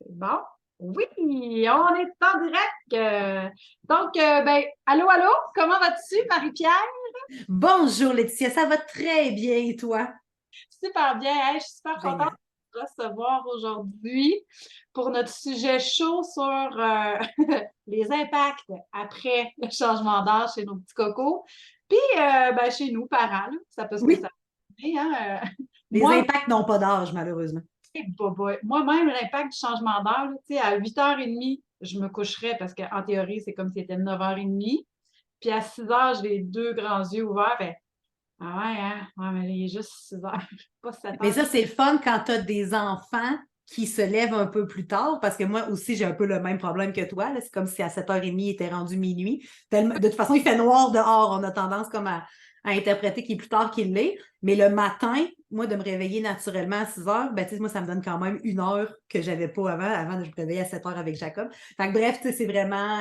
Bon, oui, on est en direct. Allô, allô, comment vas-tu, Marie-Pierre? Bonjour Laetitia, ça va très bien et toi? Super bien. Hey, je suis super contente Génial. de te recevoir aujourd'hui pour notre sujet chaud sur les impacts après le changement d'âge chez nos petits cocos. Puis, chez nous, parents, là, ça peut ce que ça Oui, fait. Hein? les Moi, impacts n'ont pas d'âge, malheureusement. Moi-même, l'impact du changement d'heure, là, tu sais, à 8h30, je me coucherais parce qu'en théorie, c'est comme si c'était 9h30. Puis à 6h, j'ai les deux grands yeux ouverts. Ah ouais, hein? Ouais, mais il est juste 6h, pas sept Mais heures. ça, c'est le fun quand tu as des enfants qui se lèvent un peu plus tard, parce que moi aussi, j'ai un peu le même problème que toi, là. C'est comme si à 7h30, il était rendu minuit. De toute façon, il fait noir dehors. On a tendance comme à interpréter qu'il est plus tard qu'il l'est. Mais le matin, moi, de me réveiller naturellement à 6h, ben, tu sais, moi, ça me donne quand même une heure que j'avais pas avant de me réveiller à 7h avec Jacob. Fait que, bref, tu sais, c'est vraiment,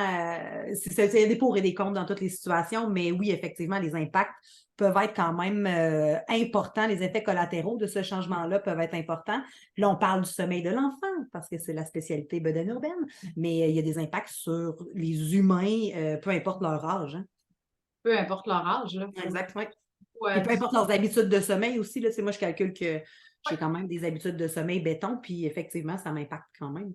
c'est des pour et des contre dans toutes les situations, mais oui, effectivement, les impacts peuvent être quand même importants. Les effets collatéraux de ce changement-là peuvent être importants. Là, on parle du sommeil de l'enfant parce que c'est la spécialité bedaine urbaine, mais il y a des impacts sur les humains, peu importe leur âge. Hein. Peu importe leur âge, là, faut Exactement. Puis peu du... importe leurs habitudes de sommeil aussi. Là, moi, je calcule que Ouais, j'ai quand même des habitudes de sommeil béton, puis effectivement, ça m'impacte quand même.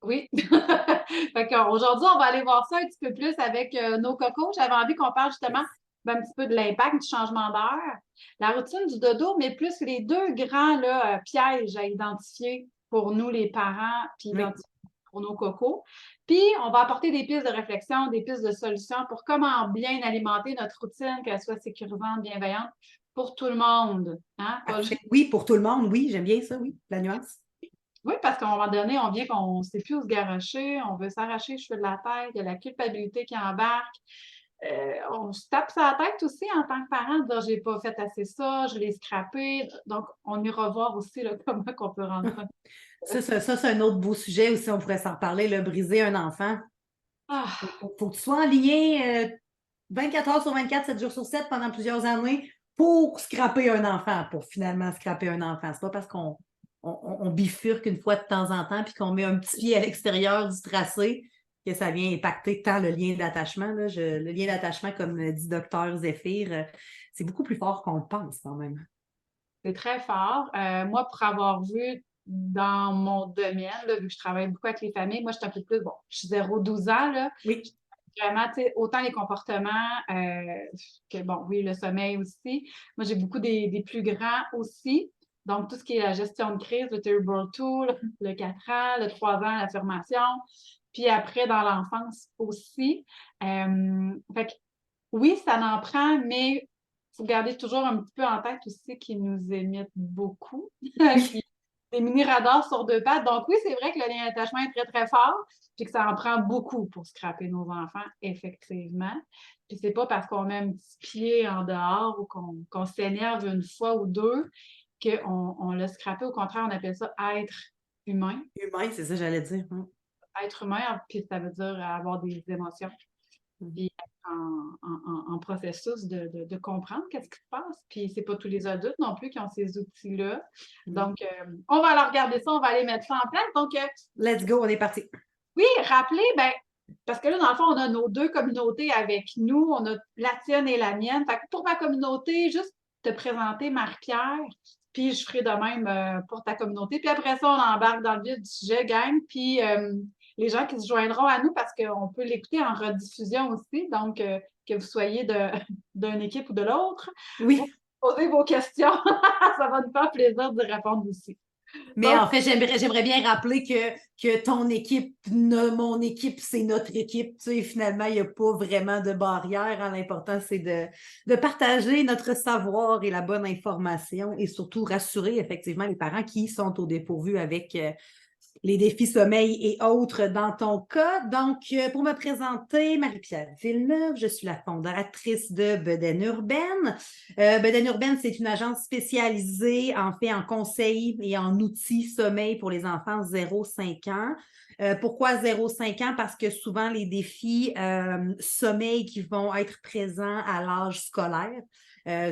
oui. Aujourd'hui, on va aller voir ça un petit peu plus avec nos cocos. J'avais envie qu'on parle justement Yes. un petit peu de l'impact du changement d'heure, la routine du dodo, mais plus les deux grands là, pièges à identifier pour nous, les parents, puis Oui. identifier pour nos cocos. Puis, on va apporter des pistes de réflexion, des pistes de solutions pour comment bien alimenter notre routine, qu'elle soit sécurisante, bienveillante pour tout le monde. Hein? Pas juste... Parfait. Oui, pour tout le monde, oui, j'aime bien ça, oui, la nuance. Oui, parce qu'à un moment donné, on vient qu'on ne sait plus où se garrocher, on veut s'arracher les cheveux de la tête, il y a la culpabilité qui embarque. On se tape sa tête aussi en tant que parent, de dire j'ai pas fait assez ça, je l'ai scrappé. Donc, on ira voir aussi là, comment on peut rendre ça. Ça, c'est un autre beau sujet aussi, on pourrait s'en reparler, le briser un enfant. Ah, Faut que tu sois en lien 24 heures sur 24, 7 jours sur 7 pendant plusieurs années pour scraper un enfant, pour finalement scraper un enfant. C'est pas parce qu'on bifurque une fois de temps en temps puis qu'on met un petit pied à l'extérieur du tracé que ça vient impacter tant le lien d'attachement. Le lien d'attachement, comme dit docteur Zéphyr, c'est beaucoup plus fort qu'on le pense quand même. c'est très fort. Moi, pour avoir vu dans mon domaine, là, vu que je travaille beaucoup avec les familles, moi, je suis un peu plus, bon, je suis 0 12 ans, là. Oui, Vraiment, tu sais, autant les comportements que, bon, oui, le sommeil aussi. Moi, j'ai beaucoup des plus grands aussi. Donc, tout ce qui est la gestion de crise, le Terrible Tool, le 4 ans, le 3 ans, l'affirmation. Puis après, dans l'enfance aussi. Fait que, oui, ça en prend, mais il faut garder toujours un petit peu en tête aussi qu'ils nous émettent beaucoup. oui. Puis, des mini radars sur deux pattes. Donc, oui, c'est vrai que le lien d'attachement est très, très fort, puis que ça en prend beaucoup pour scraper nos enfants, effectivement. Puis, c'est pas parce qu'on met un petit pied en dehors ou qu'on s'énerve une fois ou deux qu'on l'a scrappé. Au contraire, on appelle ça être humain. Humain, c'est ça que j'allais dire. Hein. Être humain, puis ça veut dire avoir des émotions, puis être en processus de comprendre qu'est-ce qui se passe. Puis c'est pas tous les adultes non plus qui ont ces outils-là. Mm. Donc, on va aller regarder ça, on va aller mettre ça en place. Donc, Let's go, on est parti. oui, rappeler, ben, parce que là, dans le fond, on a nos deux communautés avec nous. On a la tienne et la mienne. Fait que pour ma communauté, juste te présenter Marie-Pierre, puis je ferai de même pour ta communauté. Puis après ça, on embarque dans le vif du sujet, gang. Puis les gens qui se joindront à nous, parce qu'on peut l'écouter en rediffusion aussi, donc que vous soyez d'une équipe ou de l'autre, vous Oui. posez vos questions. Ça va nous faire plaisir de répondre aussi. Mais Donc, en fait, j'aimerais bien rappeler que ton équipe, mon équipe, c'est notre équipe. Tu sais, finalement, il n'y a pas vraiment de barrière. Hein. L'important, c'est de partager notre savoir et la bonne information et surtout rassurer effectivement les parents qui sont au dépourvu avec les défis sommeil et autres dans ton cas. Donc, pour me présenter, Marie-Pierre Villeneuve, je suis la fondatrice de Bedaine Urbaine. Bedaine Urbaine, c'est une agence spécialisée en fait en conseil et en outils sommeil pour les enfants 0-5 ans. Pourquoi 0-5 ans? Parce que souvent, les défis sommeil qui vont être présents à l'âge scolaire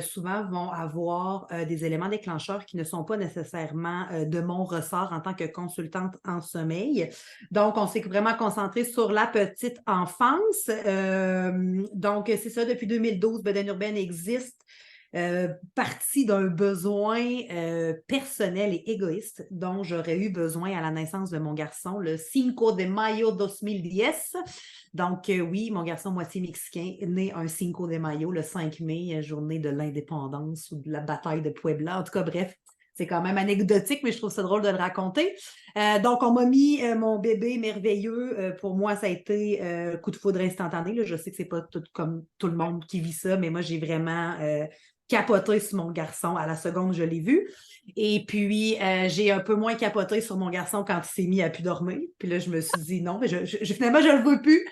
souvent vont avoir des éléments déclencheurs qui ne sont pas nécessairement de mon ressort en tant que consultante en sommeil. Donc, on s'est vraiment concentré sur la petite enfance. Donc, c'est ça, depuis 2012, Bedaine urbaine existe. Partie d'un besoin personnel et égoïste dont j'aurais eu besoin à la naissance de mon garçon le 5 de mayo 2010. Donc, oui, mon garçon moitié mexicain, né un 5 de mayo, le 5 mai, journée de l'indépendance ou de la bataille de Puebla. En tout cas, bref, c'est quand même anecdotique, mais je trouve ça drôle de le raconter. Donc, on m'a mis mon bébé merveilleux. Pour moi, ça a été coup de foudre instantané. Là. Je sais que c'est pas tout comme tout le monde qui vit ça, mais moi, j'ai vraiment capoté sur mon garçon à la seconde où je l'ai vu. Et puis, j'ai un peu moins capoté sur mon garçon quand il s'est mis à plus dormir. Puis là, je me suis dit non, mais finalement, je le veux plus.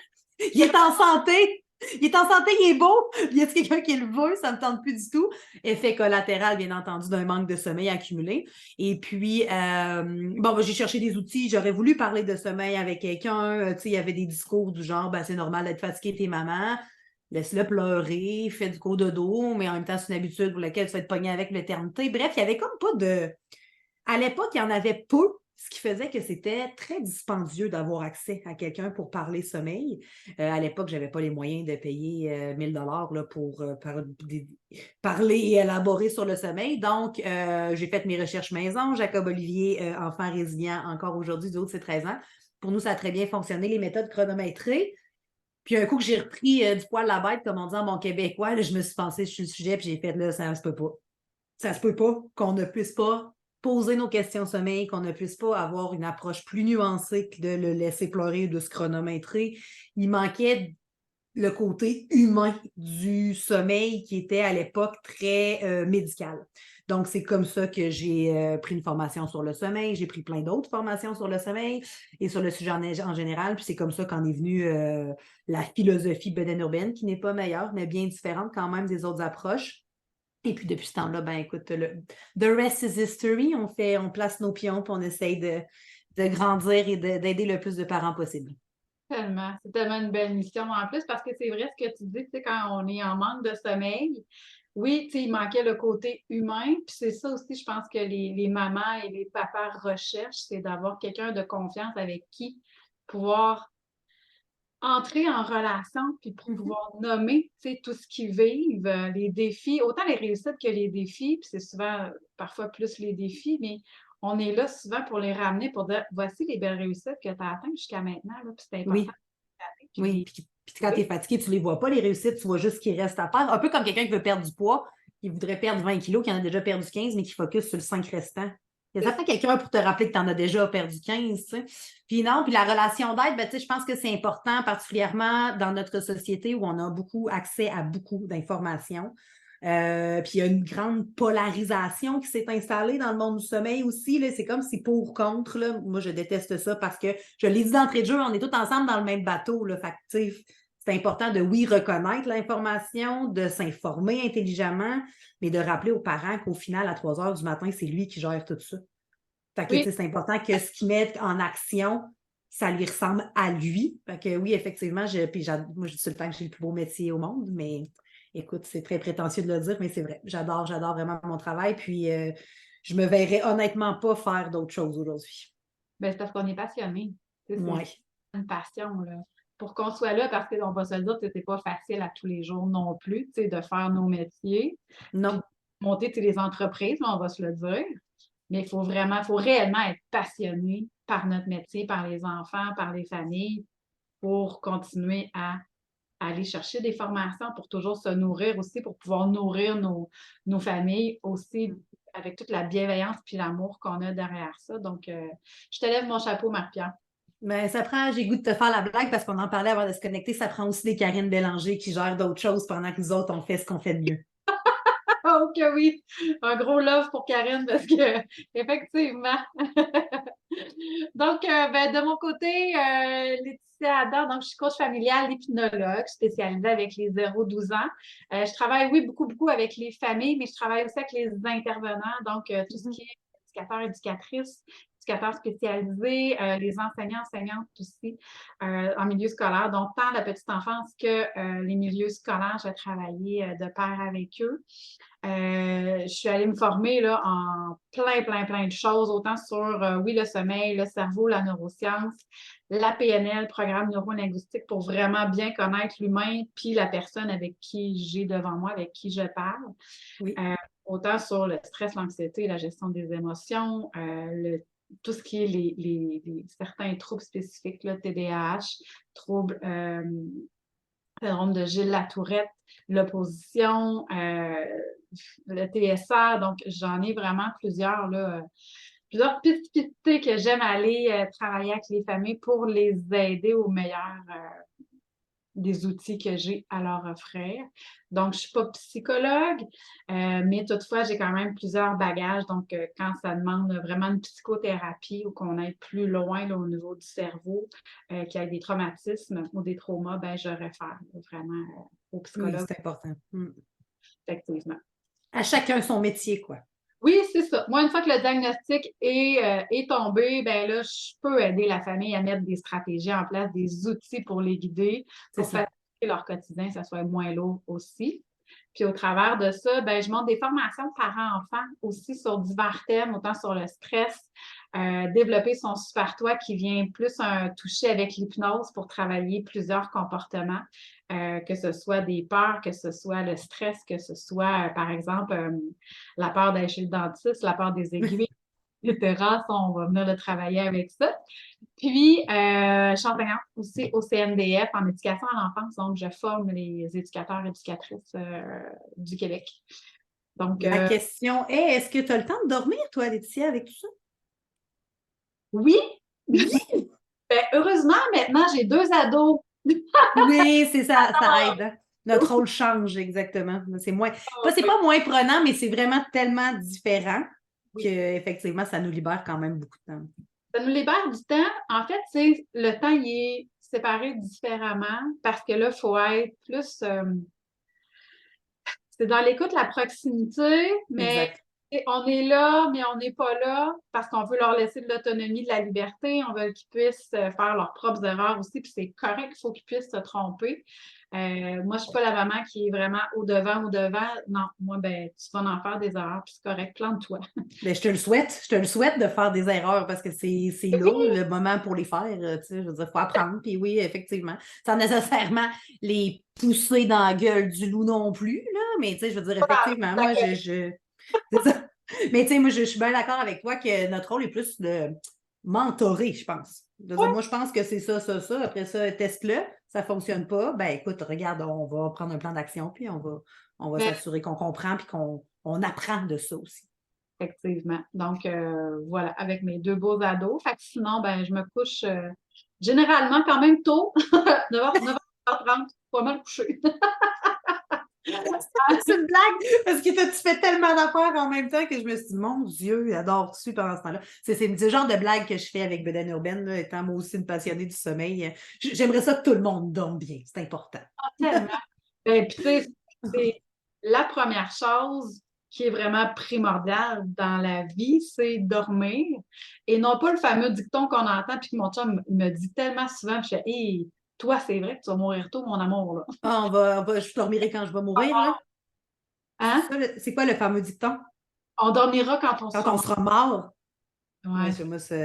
Il est en santé. Il est en santé, il est beau. Il y a quelqu'un qui le veut, ça ne me tente plus du tout. Effet collatéral, bien entendu, d'un manque de sommeil accumulé. Et puis, j'ai cherché des outils. J'aurais voulu parler de sommeil avec quelqu'un. Tu sais, il y avait des discours du genre, c'est normal d'être fatigué, t'es maman. Laisse-le pleurer, fais du cododo, mais en même temps, c'est une habitude pour laquelle tu vas être pogné avec l'éternité. Bref, il y avait comme pas de... À l'époque, il y en avait peu, ce qui faisait que c'était très dispendieux d'avoir accès à quelqu'un pour parler sommeil. À l'époque, je n'avais pas les moyens de payer 1000 dollars pour parler et élaborer sur le sommeil. Donc, j'ai fait mes recherches maison. Jacob Olivier, enfant résilient encore aujourd'hui, du haut de ses 13 ans. Pour nous, ça a très bien fonctionné, les méthodes chronométrées. Puis un coup que j'ai repris du poil à la bête, comme on dit en bon québécois, là, je me suis pensée sur le sujet, puis j'ai fait là, ça se peut pas. Ça se peut pas qu'on ne puisse pas poser nos questions sommeil, qu'on ne puisse pas avoir une approche plus nuancée que de le laisser pleurer ou de se chronométrer. Il manquait le côté humain du sommeil qui était à l'époque très médical. Donc, c'est comme ça que j'ai pris une formation sur le sommeil. J'ai pris plein d'autres formations sur le sommeil et sur le sujet en général. Puis c'est comme ça qu'en est venue la philosophie Bedaine-urbaine, qui n'est pas meilleure, mais bien différente quand même des autres approches. Et puis depuis ce temps-là, écoute, the rest is history. On place nos pions puis on essaye de grandir et d'aider le plus de parents possible. Tellement. C'est tellement une belle mission en plus parce que c'est vrai ce que tu dis, tu sais, quand on est en manque de sommeil, oui, tu sais, il manquait le côté humain. Puis c'est ça aussi, je pense que les mamans et les papas recherchent, c'est d'avoir quelqu'un de confiance avec qui pouvoir entrer en relation puis pour pouvoir nommer, tu sais, tout ce qu'ils vivent, les défis, autant les réussites que les défis, puis c'est souvent, parfois plus les défis, mais on est là souvent pour les ramener, pour dire, voici les belles réussites que tu as atteintes jusqu'à maintenant, là, puis c'est important. Oui. Puis quand tu es fatigué, tu ne les vois pas, les réussites, tu vois juste ce qui reste à faire. Un peu comme quelqu'un qui veut perdre du poids, qui voudrait perdre 20 kilos, qui en a déjà perdu 15, mais qui focus sur le 5 restant. Ça prend quelqu'un pour te rappeler que tu en as déjà perdu 15. Tu sais. Puis non, puis la relation d'aide, je pense que c'est important, particulièrement dans notre société où on a beaucoup accès à beaucoup d'informations. Puis il y a une grande polarisation qui s'est installée dans le monde du sommeil aussi. Là. C'est comme si pour ou contre. Là. Moi, je déteste ça parce que je l'ai dit d'entrée de jeu, on est tous ensemble dans le même bateau. Là. Fait que, c'est important de, oui, reconnaître l'information, de s'informer intelligemment, mais de rappeler aux parents qu'au final, à 3 heures du matin, c'est lui qui gère tout ça. Fait que, c'est important que ce qu'il met en action, ça lui ressemble à lui. Fait que oui, effectivement, moi, je dis tout le temps que j'ai le plus beau métier au monde, mais écoute, c'est très prétentieux de le dire, mais c'est vrai. J'adore vraiment mon travail, puis je me verrais honnêtement pas faire d'autres choses aujourd'hui. C'est parce qu'on est passionné. C'est Oui. une passion, là. Pour qu'on soit là, parce qu'on va se le dire, c'est pas facile à tous les jours non plus, de faire nos métiers. Non. Puis monter les entreprises, on va se le dire. Mais il faut réellement être passionné par notre métier, par les enfants, par les familles, pour continuer à aller chercher des formations, pour toujours se nourrir aussi, pour pouvoir nourrir nos familles aussi avec toute la bienveillance puis l'amour qu'on a derrière ça. Donc, je te lève mon chapeau, Marie-Pierre. Mais ça prend, j'ai goût de te faire la blague parce qu'on en parlait avant de se connecter, ça prend aussi des Karine Bélanger qui gèrent d'autres choses pendant que nous autres, on fait ce qu'on fait de mieux. Oh que oui! Un gros love pour Karine parce que, effectivement. Donc, de mon côté, Laetitia Adam, donc je suis coach familiale, hypnologue, spécialisée avec les 0-12 ans. Je travaille, oui, beaucoup avec les familles, mais je travaille aussi avec les intervenants, donc tout ce qui est éducateur, éducatrice, éducateurs spécialisés, les enseignants, enseignantes aussi en milieu scolaire, donc tant la petite enfance que les milieux scolaires, j'ai travaillé de pair avec eux. Je suis allée me former là, en plein de choses, autant sur, oui, le sommeil, le cerveau, la neuroscience, la PNL, programme neurolinguistique, pour vraiment bien connaître l'humain puis la personne avec qui j'ai devant moi, avec qui je parle. Oui. Autant sur le stress, l'anxiété, la gestion des émotions, tout ce qui est certains troubles spécifiques, là, TDAH, troubles syndrome de Gilles-Latourette, l'opposition, le TSA. Donc, j'en ai vraiment plusieurs, là, plusieurs spécificités que j'aime aller travailler avec les familles pour les aider au meilleur des outils que j'ai à leur offrir. Donc, je ne suis pas psychologue, mais toutefois, j'ai quand même plusieurs bagages. Donc, quand ça demande vraiment une psychothérapie ou qu'on aille plus loin là, au niveau du cerveau, qu'il y ait des traumatismes ou des traumas, ben, je réfère vraiment au Oui, psychologue, c'est important. effectivement. À chacun son métier, quoi. Oui, c'est ça. Moi, une fois que le diagnostic est tombé, ben là, je peux aider la famille à mettre des stratégies en place, des outils pour les guider, C'est pour ça. faciliter leur quotidien, que ça soit moins lourd aussi. Puis au travers de ça, ben, je monte des formations parents-enfants aussi sur divers thèmes, autant sur le stress, développer son super toi qui vient plus toucher avec l'hypnose pour travailler plusieurs comportements, que ce soit des peurs, que ce soit le stress, que ce soit, par exemple, la peur d'aller chez le dentiste, la peur des aiguilles, etc. Ça, on va venir de travailler avec ça. Puis, je suis enseignante aussi au CNDF en éducation à l'enfance, donc je forme les éducateurs et éducatrices du Québec. Donc, La question est, est-ce que tu as le temps de dormir, toi, Laetitia, avec tout ça? oui, oui. Ben, heureusement, maintenant, j'ai 2 ados. Oui, c'est ça, ça aide. Hein. Notre rôle change, exactement. C'est pas moins prenant, mais c'est vraiment tellement différent Oui. qu'effectivement, ça nous libère quand même beaucoup de temps. Ça nous libère du temps. En fait, le temps, il est séparé différemment parce que là, il faut être plus... c'est dans l'écoute, la proximité, mais Exact. on est là, mais on n'est pas là parce qu'on veut leur laisser de l'autonomie, de la liberté. On veut qu'ils puissent faire leurs propres erreurs aussi, puis c'est correct, il faut qu'ils puissent se tromper. Moi, je ne suis pas la maman qui est vraiment au-devant. Non, moi, ben, tu vas en faire des erreurs, puis c'est correct, plante-toi. Ben, je te le souhaite de faire des erreurs parce que c'est là le moment pour les faire. Tu sais, je veux dire, il faut apprendre. Puis oui, effectivement, sans nécessairement les pousser dans la gueule du loup non plus, là, mais tu sais, je veux dire, effectivement, moi, c'est ça. Mais tu sais, moi, je suis bien d'accord avec toi que notre rôle est plus de mentorer, je pense. Moi, je pense que c'est ça. Après ça, teste-le. Ça ne fonctionne pas. Ben écoute, regarde, on va prendre un plan d'action, puis on va Mais s'assurer qu'on comprend puis qu'on apprend de ça aussi. effectivement. Donc, voilà, avec mes 2 beaux ados. Fait que sinon, ben, je me couche généralement quand même tôt, 9h30, pas mal couché. C'est une blague parce que tu fais tellement d'affaires en même temps que je me suis dit, mon Dieu, adore-tu pendant ce temps-là. C'est le genre de blague que je fais avec Bedaine Urbaine, là, étant moi aussi une passionnée du sommeil. J'aimerais ça que tout le monde dorme bien, c'est important. Tellement. Ben, puis, tu sais, c'est la première chose qui est vraiment primordiale dans la vie, c'est dormir. Et non pas le fameux dicton qu'on entend, puis que mon chum me dit tellement souvent, puis je fais, hey, toi, c'est vrai que tu vas mourir tôt, mon amour, là. Ah, je dormirai quand je vais mourir, là. Hein? C'est quoi le fameux dicton? On dormira quand on Quand sera on mort. sera mort. Ouais, Ouais.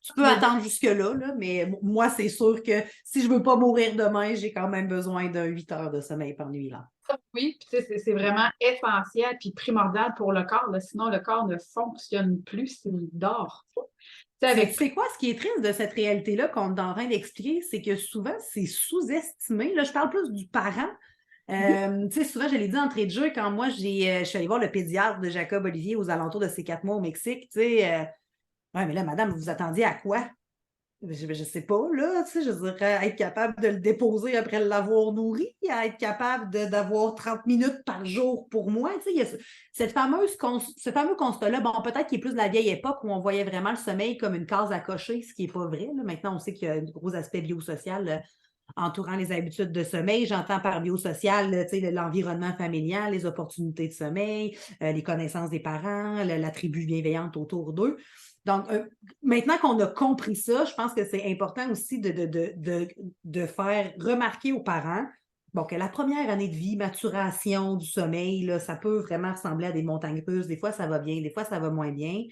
tu peux attendre jusque-là, là, mais moi, c'est sûr que si je ne veux pas mourir demain, j'ai quand même besoin d'un 8 heures de sommeil par nuit. Là. Oui, puis tu sais, c'est vraiment essentiel puis primordial pour le corps, là. Sinon, le corps ne fonctionne plus s'il dort pas. Tu sais, avec C'est quoi ce qui est triste de cette réalité-là qu'on est en train d'expliquer? C'est que souvent, c'est sous-estimé. Là, je parle plus du parent. Tu sais, souvent, je l'ai dit d'entrée de jeu, quand moi, je suis allée voir le pédiatre de Jacob Olivier aux alentours de ses 4 mois au Mexique. Tu sais, ouais, mais là, madame, vous vous attendiez à quoi? Je sais pas, là, tu sais, je dirais être capable de le déposer après l'avoir nourri, à être capable d'avoir 30 minutes par jour pour moi, tu sais, il y a ce fameux constat-là, bon, peut-être qu'il est plus de la vieille époque où on voyait vraiment le sommeil comme une case à cocher, ce qui n'est pas vrai, là. Maintenant, on sait qu'il y a un gros aspect biosocial entourant les habitudes de sommeil. J'entends par biosocial, tu sais, l'environnement familial, les opportunités de sommeil, les connaissances des parents, la tribu bienveillante autour d'eux. Donc, maintenant qu'on a compris ça, je pense que c'est important aussi de faire remarquer aux parents que la première année de vie, maturation du sommeil, là, ça peut vraiment ressembler à des montagnes russes. Des fois, ça va bien, des fois, ça va moins bien.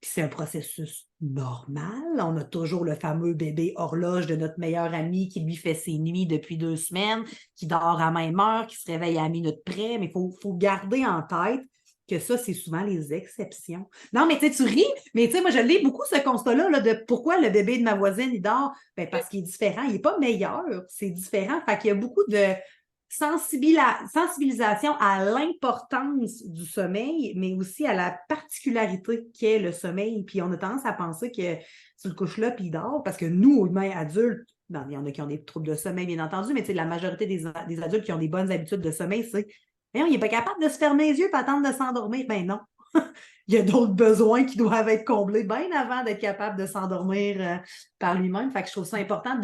Puis c'est un processus normal. On a toujours le fameux bébé horloge de notre meilleur ami qui lui fait ses nuits depuis 2 semaines, qui dort à même heure, qui se réveille à la minute près. Mais il faut garder en tête que ça, c'est souvent les exceptions. Non, mais tu ris, mais moi, je lis beaucoup ce constat-là là, de pourquoi le bébé de ma voisine, il dort. Ben, parce qu'il est différent. Il n'est pas meilleur. C'est différent. Fait qu'il y a beaucoup de sensibilisation à l'importance du sommeil, mais aussi à la particularité qu'est le sommeil. Puis on a tendance à penser que tu le couches là puis il dort, parce que nous, humains adultes, il y en a qui ont des troubles de sommeil, bien entendu, mais la majorité des adultes qui ont des bonnes habitudes de sommeil, c'est il n'est pas capable de se fermer les yeux et attendre de s'endormir. Ben non. Il y a d'autres besoins qui doivent être comblés bien avant d'être capable de s'endormir par lui-même. Fait que je trouve ça important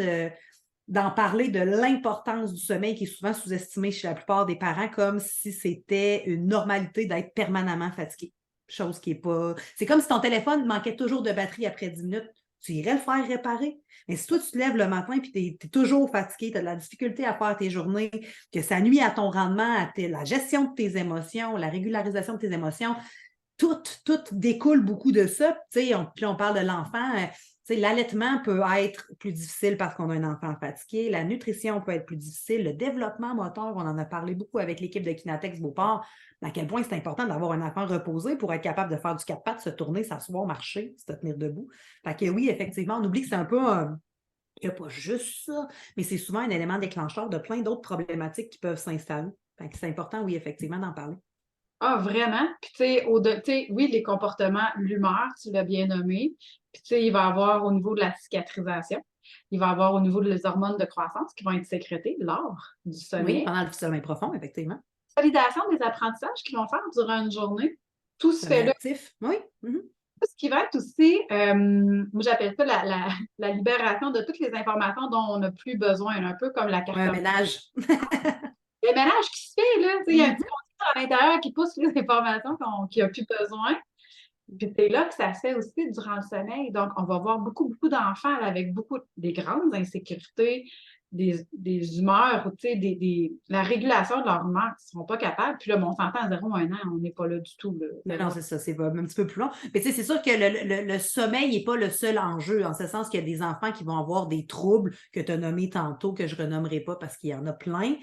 d'en parler de l'importance du sommeil qui est souvent sous-estimé chez la plupart des parents, comme si c'était une normalité d'être permanemment fatigué. Chose qui n'est pas... C'est comme si ton téléphone manquait toujours de batterie après 10 minutes. Tu irais le faire réparer. Mais si toi, tu te lèves le matin et tu es toujours fatigué, tu as de la difficulté à faire tes journées, que ça nuit à ton rendement, à la gestion de tes émotions, la régularisation de tes émotions, tout découle beaucoup de ça. Puis on parle de l'enfant. L'allaitement peut être plus difficile parce qu'on a un enfant fatigué. La nutrition peut être plus difficile. Le développement moteur, on en a parlé beaucoup avec l'équipe de Kinatex Beauport, à quel point c'est important d'avoir un enfant reposé pour être capable de faire du quatre pattes, se tourner, s'asseoir, marcher, se tenir debout. Fait que oui, effectivement, on oublie que c'est un peu... il n'y a pas juste ça, mais c'est souvent un élément déclencheur de plein d'autres problématiques qui peuvent s'installer. Fait que c'est important, oui, effectivement, d'en parler. Ah, vraiment? Puis, oui, les comportements, l'humeur, tu l'as bien nommé. Puis, il va y avoir au niveau de la cicatrisation, il va y avoir au niveau des hormones de croissance qui vont être sécrétées lors du sommeil. Oui, pendant le sommeil profond, effectivement. Validation des apprentissages qu'ils vont faire durant une journée. Tout se fait là. Actif, oui. Mm-hmm. Ce qui va être aussi, moi j'appelle ça la libération de toutes les informations dont on n'a plus besoin, un peu comme la carte. Un ménage. Le ménage qui se fait, là. Il y a un petit conducteur à l'intérieur qui pousse les informations qu'il n'a plus besoin. Puis c'est là que ça se fait aussi durant le sommeil. Donc, on va voir beaucoup, beaucoup d'enfants avec des grandes insécurités, des humeurs, la régulation de leur humeur qui ne seront pas capables. Puis là, on s'entend à 0 à 1 an, on n'est pas là du tout. Là. Non, c'est ça, c'est un petit peu plus long. Mais c'est sûr que le sommeil n'est pas le seul enjeu, en ce sens qu'il y a des enfants qui vont avoir des troubles que tu as nommés tantôt, que je ne renommerai pas parce qu'il y en a plein,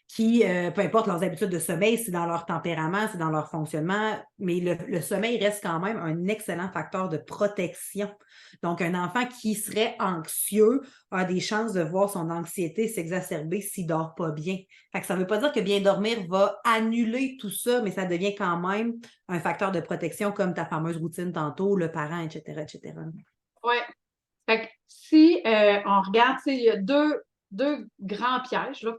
qui, peu importe leurs habitudes de sommeil, c'est dans leur tempérament, c'est dans leur fonctionnement, mais le sommeil reste quand même un excellent facteur de protection. Donc, un enfant qui serait anxieux a des chances de voir son anxiété s'exacerber s'il ne dort pas bien. Fait que ça ne veut pas dire que bien dormir va annuler tout ça, mais ça devient quand même un facteur de protection comme ta fameuse routine tantôt, le parent, etc., etc. Oui. Fait que si on regarde, il y a deux grands pièges là,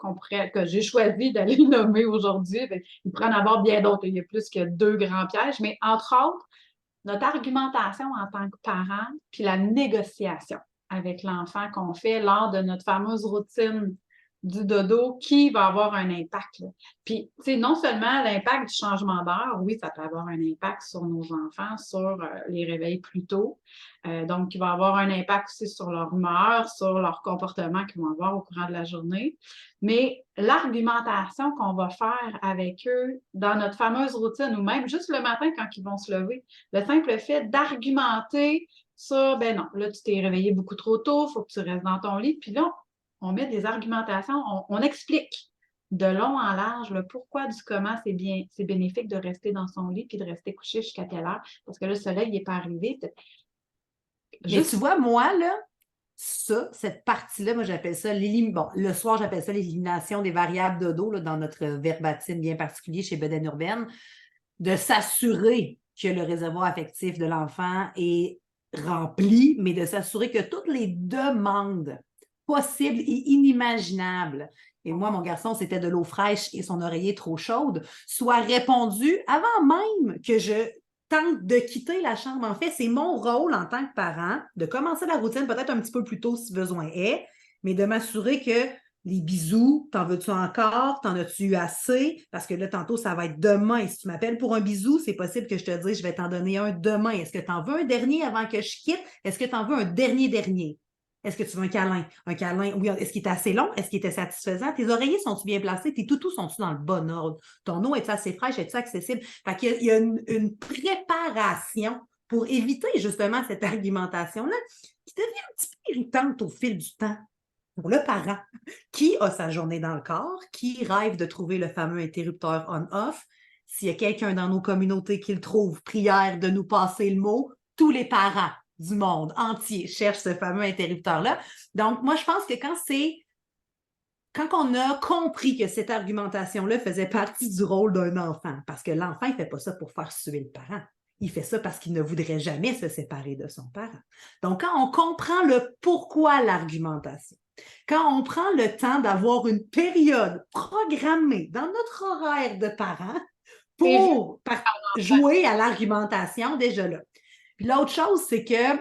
que j'ai choisi d'aller nommer aujourd'hui. Il pourrait en avoir bien d'autres. Il y a plus que 2 grands pièges, mais entre autres, notre argumentation en tant que parent, puis la négociation avec l'enfant qu'on fait lors de notre fameuse routine du dodo qui va avoir un impact. Là. Puis, non seulement l'impact du changement d'heure, oui, ça peut avoir un impact sur nos enfants, sur les réveils plus tôt. Donc, il va avoir un impact aussi sur leur humeur, sur leur comportement qu'ils vont avoir au courant de la journée. Mais l'argumentation qu'on va faire avec eux dans notre fameuse routine, ou même juste le matin quand ils vont se lever, le simple fait d'argumenter sur, ben non, là, tu t'es réveillé beaucoup trop tôt, il faut que tu restes dans ton lit. Puis là, on met des argumentations, on explique de long en large le pourquoi du comment c'est bénéfique de rester dans son lit puis de rester couché jusqu'à quelle heure, parce que le soleil n'est pas arrivé. Mais tu vois, moi, là, cette partie-là, moi, j'appelle ça le soir, j'appelle ça l'élimination des variables dodo là, dans notre verbatim bien particulier chez Beden Urbaine, de s'assurer que le réservoir affectif de l'enfant est rempli, mais de s'assurer que toutes les demandes possibles et inimaginables, et moi, mon garçon, c'était de l'eau fraîche et son oreiller trop chaude, soient répondues avant même que je tente de quitter la chambre. En fait, c'est mon rôle en tant que parent de commencer la routine peut-être un petit peu plus tôt si besoin est, mais de m'assurer que Les bisous, t'en veux-tu encore? T'en as-tu eu assez? Parce que là, tantôt, ça va être demain. Si tu m'appelles pour un bisou, c'est possible que je te dise, je vais t'en donner un demain. Est-ce que t'en veux un dernier avant que je quitte? Est-ce que t'en veux un dernier? Est-ce que tu veux un câlin? Un câlin, oui. Est-ce qu'il était assez long? Est-ce qu'il était satisfaisant? Tes oreillers sont-ils bien placés? Tes toutous sont-ils dans le bon ordre? Ton eau est assez fraîche? Est-ce accessible? Fait qu'il y a une préparation pour éviter justement cette argumentation-là qui devient un petit peu irritante au fil du temps pour le parent qui a sa journée dans le corps, qui rêve de trouver le fameux interrupteur on-off. S'il y a quelqu'un dans nos communautés qui le trouve, prière de nous passer le mot, tous les parents du monde entier cherchent ce fameux interrupteur-là. Donc, moi, je pense que quand on a compris que cette argumentation-là faisait partie du rôle d'un enfant, parce que l'enfant, il ne fait pas ça pour faire suer le parent. Il fait ça parce qu'il ne voudrait jamais se séparer de son parent. Donc, quand on comprend le pourquoi l'argumentation, quand on prend le temps d'avoir une période programmée dans notre horaire de parents pour jouer à l'argumentation, déjà là. Puis l'autre chose, c'est que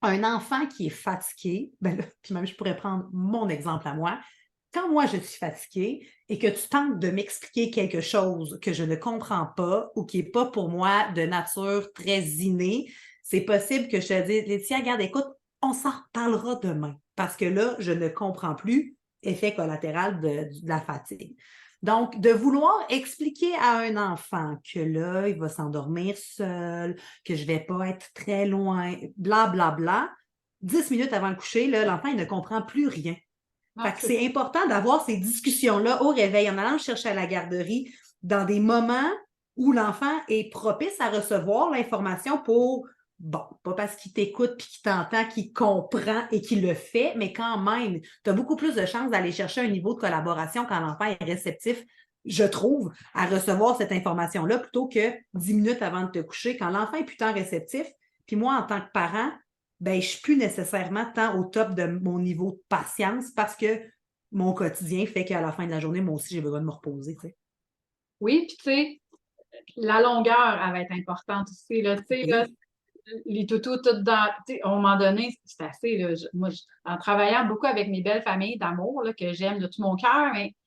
un enfant qui est fatigué, ben là, puis même je pourrais prendre mon exemple à moi, quand moi je suis fatiguée et que tu tentes de m'expliquer quelque chose que je ne comprends pas ou qui n'est pas pour moi de nature très innée, c'est possible que je te dise, Laetitia, regarde, écoute, on s'en reparlera demain parce que là, je ne comprends plus, effet collatéral de la fatigue. Donc, de vouloir expliquer à un enfant que là, il va s'endormir seul, que je ne vais pas être très loin, blablabla, bla, bla, 10 minutes avant le coucher, là, l'enfant, il ne comprend plus rien. Fait que c'est important d'avoir ces discussions-là au réveil, en allant le chercher à la garderie, dans des moments où l'enfant est propice à recevoir l'information pour, bon, pas parce qu'il t'écoute puis qu'il t'entend, qu'il comprend et qu'il le fait, mais quand même, tu as beaucoup plus de chances d'aller chercher un niveau de collaboration quand l'enfant est réceptif, je trouve, à recevoir cette information-là plutôt que 10 minutes avant de te coucher. Quand l'enfant est putain réceptif, puis moi, en tant que parent, ben, je ne suis plus nécessairement tant au top de mon niveau de patience parce que mon quotidien fait qu'à la fin de la journée, moi aussi, j'ai besoin de me reposer. Tu sais. Oui, puis tu sais, la longueur, elle va être importante aussi. Là, tu sais, là, les toutous, tout dans. Tu sais, à un moment donné, c'est assez. Là, moi, en travaillant beaucoup avec mes belles familles d'amour, là, que j'aime de tout mon cœur, mais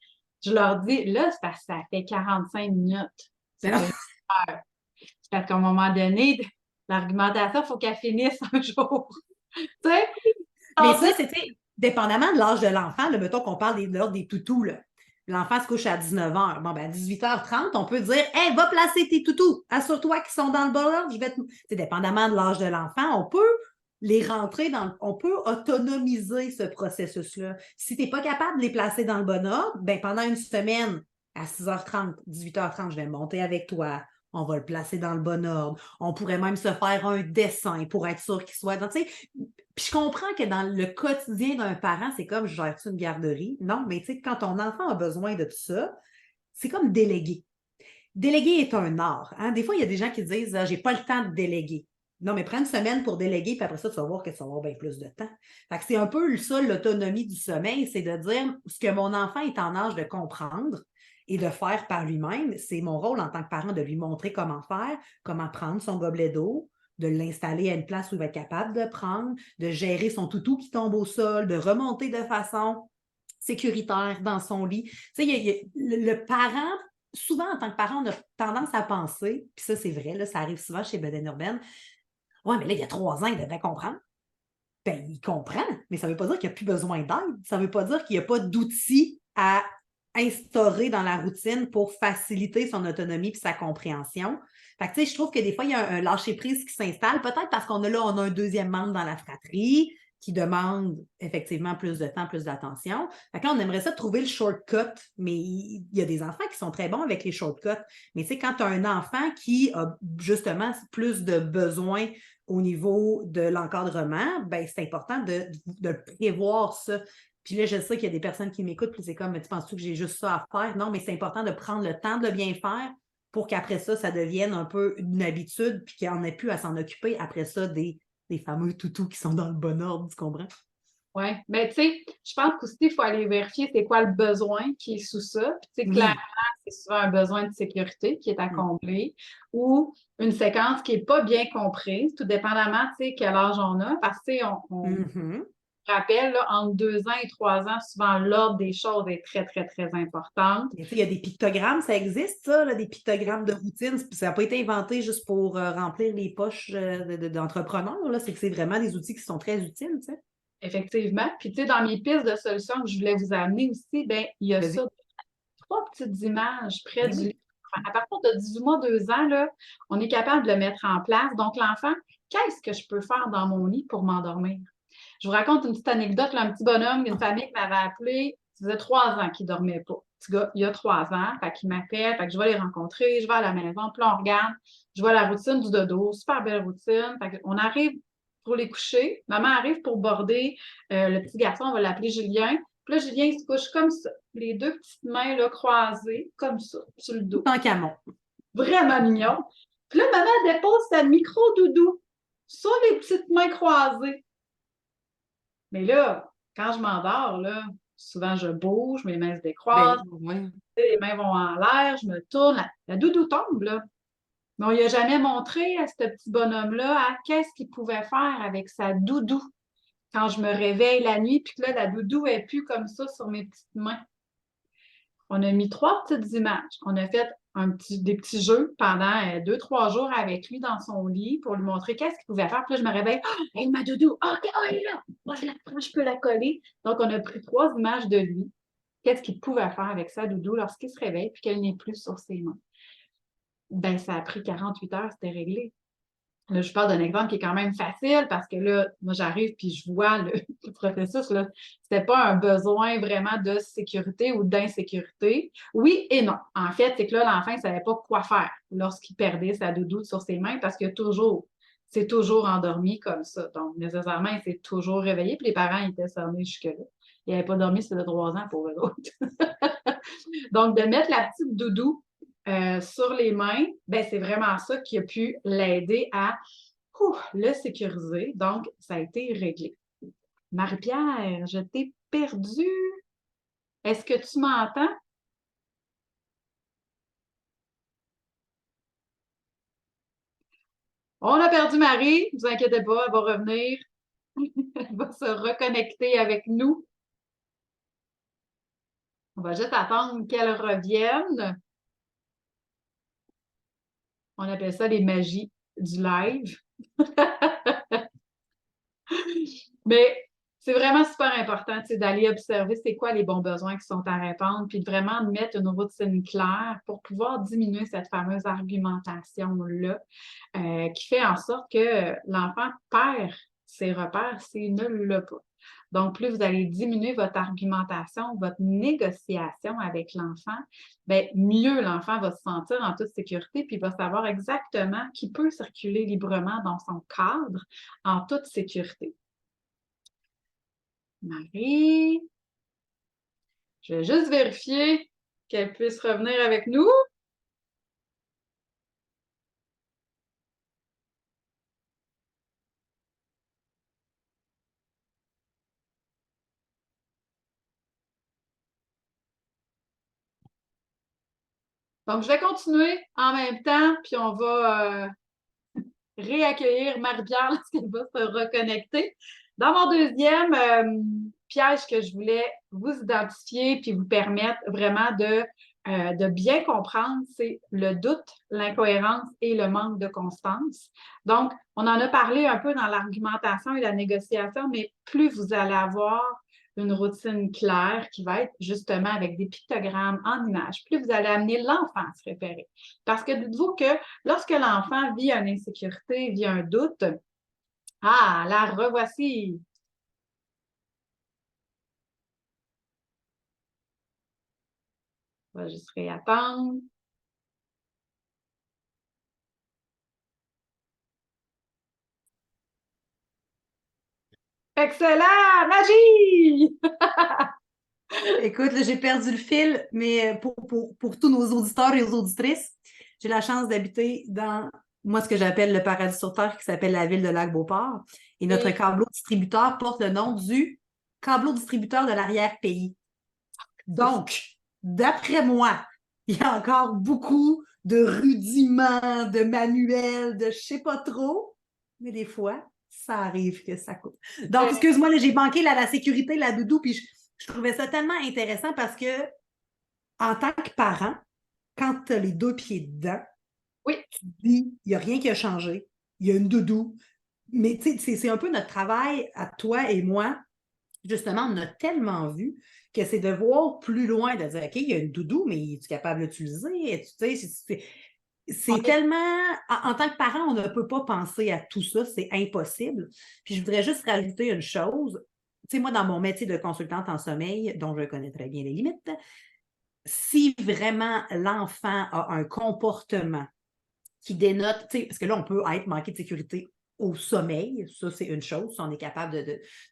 je leur dis, là, c'est parce que ça fait 45 minutes. Ça fait une heure. C'est parce qu'à un moment donné, l'argumentation, il faut qu'elle finisse un jour. Tu sais? Mais ça, c'était dépendamment de l'âge de l'enfant. Là, mettons qu'on parle de l'ordre des toutous. Là. L'enfant se couche à 19h. Bon, ben, à 18h30, on peut dire, hey, va placer tes toutous. Assure-toi qu'ils sont dans le bon ordre. C'est dépendamment de l'âge de l'enfant. On peut les rentrer on peut autonomiser ce processus-là. Si tu n'es pas capable de les placer dans le bon ordre, ben, pendant une semaine, à 6h30, 18h30, je vais monter avec toi. On va le placer dans le bon ordre. On pourrait même se faire un dessin pour être sûr qu'il soit dans. Tu sais, puis je comprends que dans le quotidien d'un parent, c'est comme je gère une garderie. Non, mais tu sais, quand ton enfant a besoin de tout ça, c'est comme déléguer. Déléguer est un art. Hein? Des fois, il y a des gens qui disent j'ai pas le temps de déléguer. Non, mais prends une semaine pour déléguer, puis après ça, tu vas voir que tu vas avoir bien plus de temps. Fait que c'est un peu ça, l'autonomie du sommeil, c'est de dire ce que mon enfant est en âge de comprendre et de faire par lui-même. C'est mon rôle en tant que parent de lui montrer comment faire, comment prendre son gobelet d'eau, de l'installer à une place où il va être capable de prendre, de gérer son toutou qui tombe au sol, de remonter de façon sécuritaire dans son lit. Tu sais, le parent, souvent en tant que parent, on a tendance à penser, puis ça c'est vrai, là, ça arrive souvent chez Beden Urbaine, ouais, mais là, il y a 3 ans, il devrait comprendre. Ben, il comprend, mais ça ne veut pas dire qu'il n'y a plus besoin d'aide. Ça ne veut pas dire qu'il n'y a pas d'outils à instaurer dans la routine pour faciliter son autonomie et sa compréhension. Fait que, tu sais, je trouve que des fois, il y a un lâcher-prise qui s'installe, peut-être parce qu'on a là, on a un deuxième membre dans la fratrie qui demande effectivement plus de temps, plus d'attention. Fait que là, on aimerait ça trouver le shortcut, mais il y a des enfants qui sont très bons avec les shortcuts. Mais tu sais, quand tu as un enfant qui a justement plus de besoins au niveau de l'encadrement, ben, c'est important de prévoir ça. Puis là, je sais qu'il y a des personnes qui m'écoutent, puis c'est comme, tu penses-tu que j'ai juste ça à faire? Non, mais c'est important de prendre le temps de bien faire pour qu'après ça, ça devienne un peu une habitude, puis qu'on n'ait plus à s'en occuper après ça des fameux toutous qui sont dans le bon ordre, tu comprends? Oui, mais tu sais, je pense qu'aussi, il faut aller vérifier c'est quoi le besoin qui est sous ça. Puis, tu sais, clairement, c'est souvent un besoin de sécurité qui est à combler ou une séquence qui n'est pas bien comprise, tout dépendamment, tu sais, quel âge on a. Parce que, tu sais, me rappelle, là, entre 2 ans et 3 ans, souvent l'ordre des choses est très, très, très importante. Mais tu sais, il y a des pictogrammes, ça existe, ça, là, des pictogrammes de routine. Ça n'a pas été inventé juste pour remplir les poches d'entrepreneurs, là. C'est que c'est vraiment des outils qui sont très utiles, tu sais. Effectivement. Puis, tu sais, dans mes pistes de solutions que je voulais vous amener aussi, ben, il y a Vas-y. ça, 3 petites images près Ben du oui. lit. À partir de 18 mois, 2 ans, là, on est capable de le mettre en place. Donc, l'enfant, qu'est-ce que je peux faire dans mon lit pour m'endormir? Je vous raconte une petite anecdote, là, un petit bonhomme, une famille qui m'avait appelé, ça faisait 3 ans qu'il ne dormait pas. Petit gars, il y a 3 ans, fait qu'il m'appelle, fait que je vais les rencontrer, je vais à la maison, puis là, on regarde, je vois la routine du dodo, super belle routine. Fait on arrive pour les coucher, maman arrive pour border le petit garçon, on va l'appeler Julien. Puis là, Julien, il se couche comme ça, les 2 petites mains là, croisées, comme ça, sur le dos. Tant qu'amont. Vraiment mignon. Puis là, maman dépose sa micro-doudou sur les petites mains croisées. Mais là, quand je m'endors, là, souvent je bouge, mes mains se Ben, décroisent, ouais. les mains vont en l'air, je me tourne, la doudou tombe, là. Mais on lui a jamais montré à ce petit bonhomme-là qu'est-ce qu'il pouvait faire avec sa doudou quand je me réveille la nuit, puis que là, la doudou est plus comme ça sur mes petites mains. On a mis 3 petites images. On a fait des petits jeux pendant 2, 3 jours avec lui dans son lit pour lui montrer qu'est-ce qu'il pouvait faire. Puis là, je me réveille. Oh, hey, ma doudou! OK, oh, elle est là! Moi, je la prends, je peux la coller. Donc, on a pris 3 images de lui. Qu'est-ce qu'il pouvait faire avec sa doudou lorsqu'il se réveille puis qu'elle n'est plus sur ses mains? Ben, ça a pris 48 heures, c'était réglé. Là, je parle d'un exemple qui est quand même facile parce que là, moi, j'arrive puis je vois le processus. Là, c'était pas un besoin vraiment de sécurité ou d'insécurité. Oui et non. En fait, c'est que là, l'enfant ne savait pas quoi faire lorsqu'il perdait sa doudoune sur ses mains parce que c'est toujours endormi comme ça. Donc, nécessairement, il s'est toujours réveillé puis les parents étaient fermés jusque-là. Il n'avait pas dormi, c'était 3 ans pour eux autres. Donc, de mettre la petite doudou sur les mains, ben, c'est vraiment ça qui a pu l'aider à le sécuriser. Donc, ça a été réglé. Marie-Pierre, je t'ai perdue. Est-ce que tu m'entends? On a perdu Marie. Ne vous inquiétez pas, elle va revenir. Elle va se reconnecter avec nous. On va juste attendre qu'elle revienne. On appelle ça les magies du live. Mais c'est vraiment super important d'aller observer c'est quoi les bons besoins qui sont à répondre, puis de vraiment mettre une routine claire pour pouvoir diminuer cette fameuse argumentation-là qui fait en sorte que l'enfant perd ses repères s'il ne l'a pas. Donc, plus vous allez diminuer votre argumentation, votre négociation avec l'enfant, bien, mieux l'enfant va se sentir en toute sécurité, puis il va savoir exactement qu'il peut circuler librement dans son cadre en toute sécurité. Marie, je vais juste vérifier qu'elle puisse revenir avec nous. Donc, je vais continuer en même temps, puis on va réaccueillir Marie-Pierre lorsqu'elle va se reconnecter. Dans mon deuxième piège que je voulais vous identifier puis vous permettre vraiment de bien comprendre, c'est le doute, l'incohérence et le manque de constance. Donc, on en a parlé un peu dans l'argumentation et la négociation, mais plus vous allez avoir une routine claire qui va être justement avec des pictogrammes en images, plus vous allez amener l'enfant à se repérer. Parce que dites-vous que lorsque l'enfant vit une insécurité, vit un doute, ah, la revoici. On va juste réattendre. Excellent! Magie! Écoute, là, j'ai perdu le fil, mais pour tous nos auditeurs et nos auditrices, j'ai la chance d'habiter dans, moi, ce que j'appelle le paradis sur Terre, qui s'appelle la ville de Lac-Beauport. Et notre Et câbleau distributeur porte le nom du câbleau distributeur de l'arrière-pays. Donc, d'après moi, il y a encore beaucoup de rudiments, de manuels, de je sais pas trop, mais des fois, Ça arrive que ça coûte. Donc, excuse-moi, là, j'ai manqué la sécurité, la doudou, puis je trouvais ça tellement intéressant parce que, en tant que parent, quand tu as les deux pieds dedans, Oui. tu te dis, il n'y a rien qui a changé, il y a une doudou. Mais tu sais, c'est un peu notre travail à toi et moi. Justement, on a tellement vu que c'est de voir plus loin, de dire, OK, il y a une doudou, mais es-tu capable de l'utiliser? Tu sais, c'est tellement, en tant que parent, on ne peut pas penser à tout ça, c'est impossible. Puis je voudrais juste rajouter une chose. Tu sais, moi, dans mon métier de consultante en sommeil, dont je connais très bien les limites, si vraiment l'enfant a un comportement qui dénote, tu sais, parce que là, on peut être manqué de sécurité au sommeil, ça, c'est une chose. Si on est capable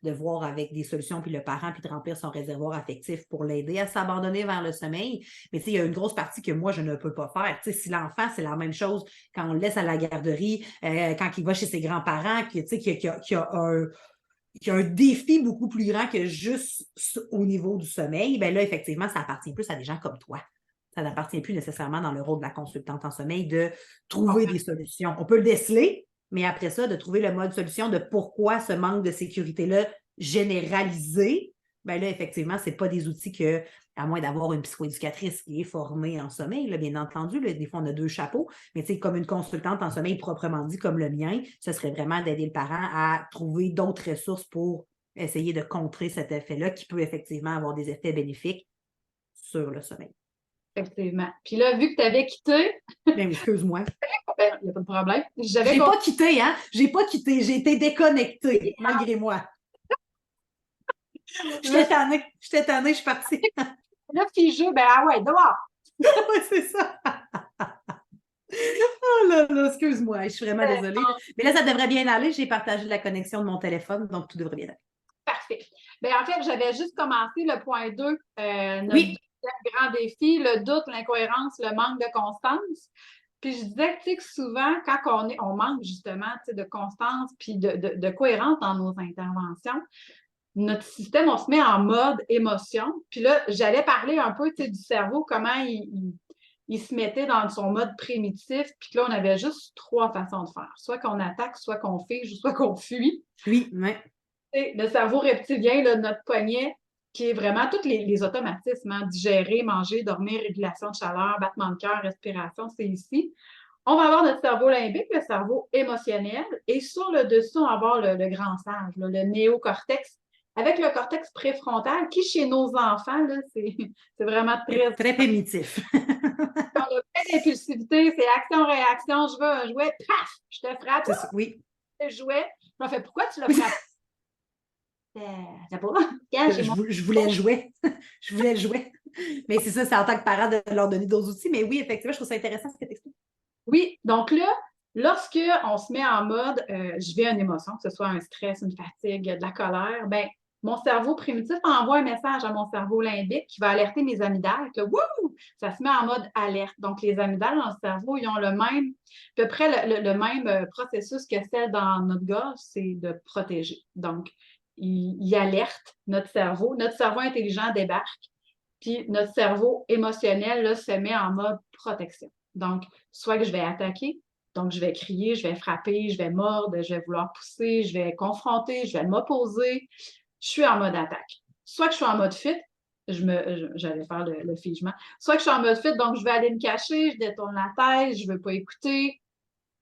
de voir avec des solutions, puis le parent, puis de remplir son réservoir affectif pour l'aider à s'abandonner vers le sommeil. Mais tu sais, il y a une grosse partie que moi, je ne peux pas faire. Tu sais, si l'enfant, c'est la même chose quand on le laisse à la garderie, quand il va chez ses grands-parents, tu sais, qu'il y a un défi beaucoup plus grand que juste au niveau du sommeil, bien là, effectivement, ça appartient plus à des gens comme toi. Ça n'appartient plus nécessairement dans le rôle de la consultante en sommeil de trouver des solutions. On peut le déceler, mais après ça, de trouver le mode solution de pourquoi ce manque de sécurité-là généralisé, bien là, effectivement, ce n'est pas des outils que, à moins d'avoir une psychoéducatrice qui est formée en sommeil, là, bien entendu, là, des fois, on a deux chapeaux, mais tu sais, comme une consultante en sommeil proprement dit, comme le mien, ce serait vraiment d'aider le parent à trouver d'autres ressources pour essayer de contrer cet effet-là qui peut effectivement avoir des effets bénéfiques sur le sommeil. Effectivement. Puis là, vu que tu avais quitté, Bien, excuse-moi. il n'y a pas de problème. J'ai pas quitté, hein? J'ai pas quitté. J'ai été déconnectée, malgré moi. J'étais tannée, je suis partie. Là, figé, ben ah ouais, dehors. Oui, c'est ça. Oh là là, excuse-moi, je suis vraiment désolée. Mais là, ça devrait bien aller. J'ai partagé la connexion de mon téléphone, donc tout devrait bien aller. Parfait. Bien, en fait, j'avais juste commencé le point 2, notre Oui. deuxième grand défi, le doute, l'incohérence, le manque de constance. Puis je disais que souvent, quand on manque justement de constance puis de cohérence dans nos interventions, notre système, on se met en mode émotion. Puis là, j'allais parler un peu du cerveau, comment il se mettait dans son mode primitif. Puis là, on avait juste trois façons de faire. Soit qu'on attaque, soit qu'on fige, soit qu'on fuit. Oui, oui. Le cerveau reptilien, là, notre poignet, qui est vraiment tous les automatismes, hein, digérer, manger, dormir, régulation de chaleur, battement de cœur, respiration, c'est ici. On va avoir notre cerveau limbique, le cerveau émotionnel, et sur le dessus, on va avoir le grand sage, là, le néocortex, avec le cortex préfrontal, qui chez nos enfants, c'est vraiment très... Très primitif. On a plein d'impulsivité, c'est action-réaction, je veux un jouet, paf, je te frappe, oui. le jouet. Je me fais, pourquoi tu le frappes? Je voulais le jouer. Je voulais le jouer. Mais c'est ça, c'est en tant que parent de leur donner d'autres outils. Mais oui, effectivement, je trouve ça intéressant ce que tu expliques. Oui, donc là, lorsqu'on se met en mode je vis une émotion, que ce soit un stress, une fatigue, de la colère, ben mon cerveau primitif envoie un message à mon cerveau limbique qui va alerter mes amygdales que wouh, ça se met en mode alerte. Donc, les amygdales dans le cerveau, ils ont à peu près le même processus que celle dans notre gorge, c'est de protéger. Donc, ils alertent notre cerveau. Notre cerveau intelligent débarque, puis notre cerveau émotionnel là, se met en mode protection. Donc, soit que je vais attaquer, donc je vais crier, je vais frapper, je vais mordre, je vais vouloir pousser, je vais confronter, je vais m'opposer. Je suis en mode attaque. Soit que je suis en mode fuite, j'allais faire le figement. Soit que je suis en mode fuite, donc je vais aller me cacher, je détourne la tête, je ne veux pas écouter,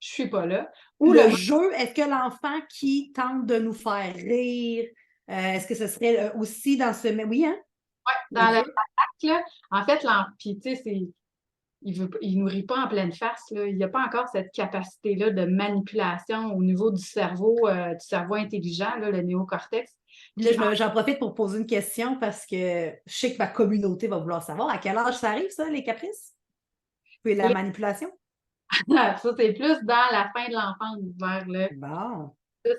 je ne suis pas là. Ou le jeu, est-ce que l'enfant qui tente de nous faire rire, est-ce que ce serait aussi dans ce... Oui, hein? Oui, dans l'attaque, là. En fait, puis tu sais, il nourrit pas en pleine face, là. Il n'y a pas encore cette capacité-là de manipulation au niveau du cerveau intelligent, là, le néocortex. Là, j'en profite pour poser une question parce que je sais que ma communauté va vouloir savoir à quel âge ça arrive, ça, les caprices? Puis la manipulation? Ça, c'est plus dans la fin de l'enfance, vers le Bon.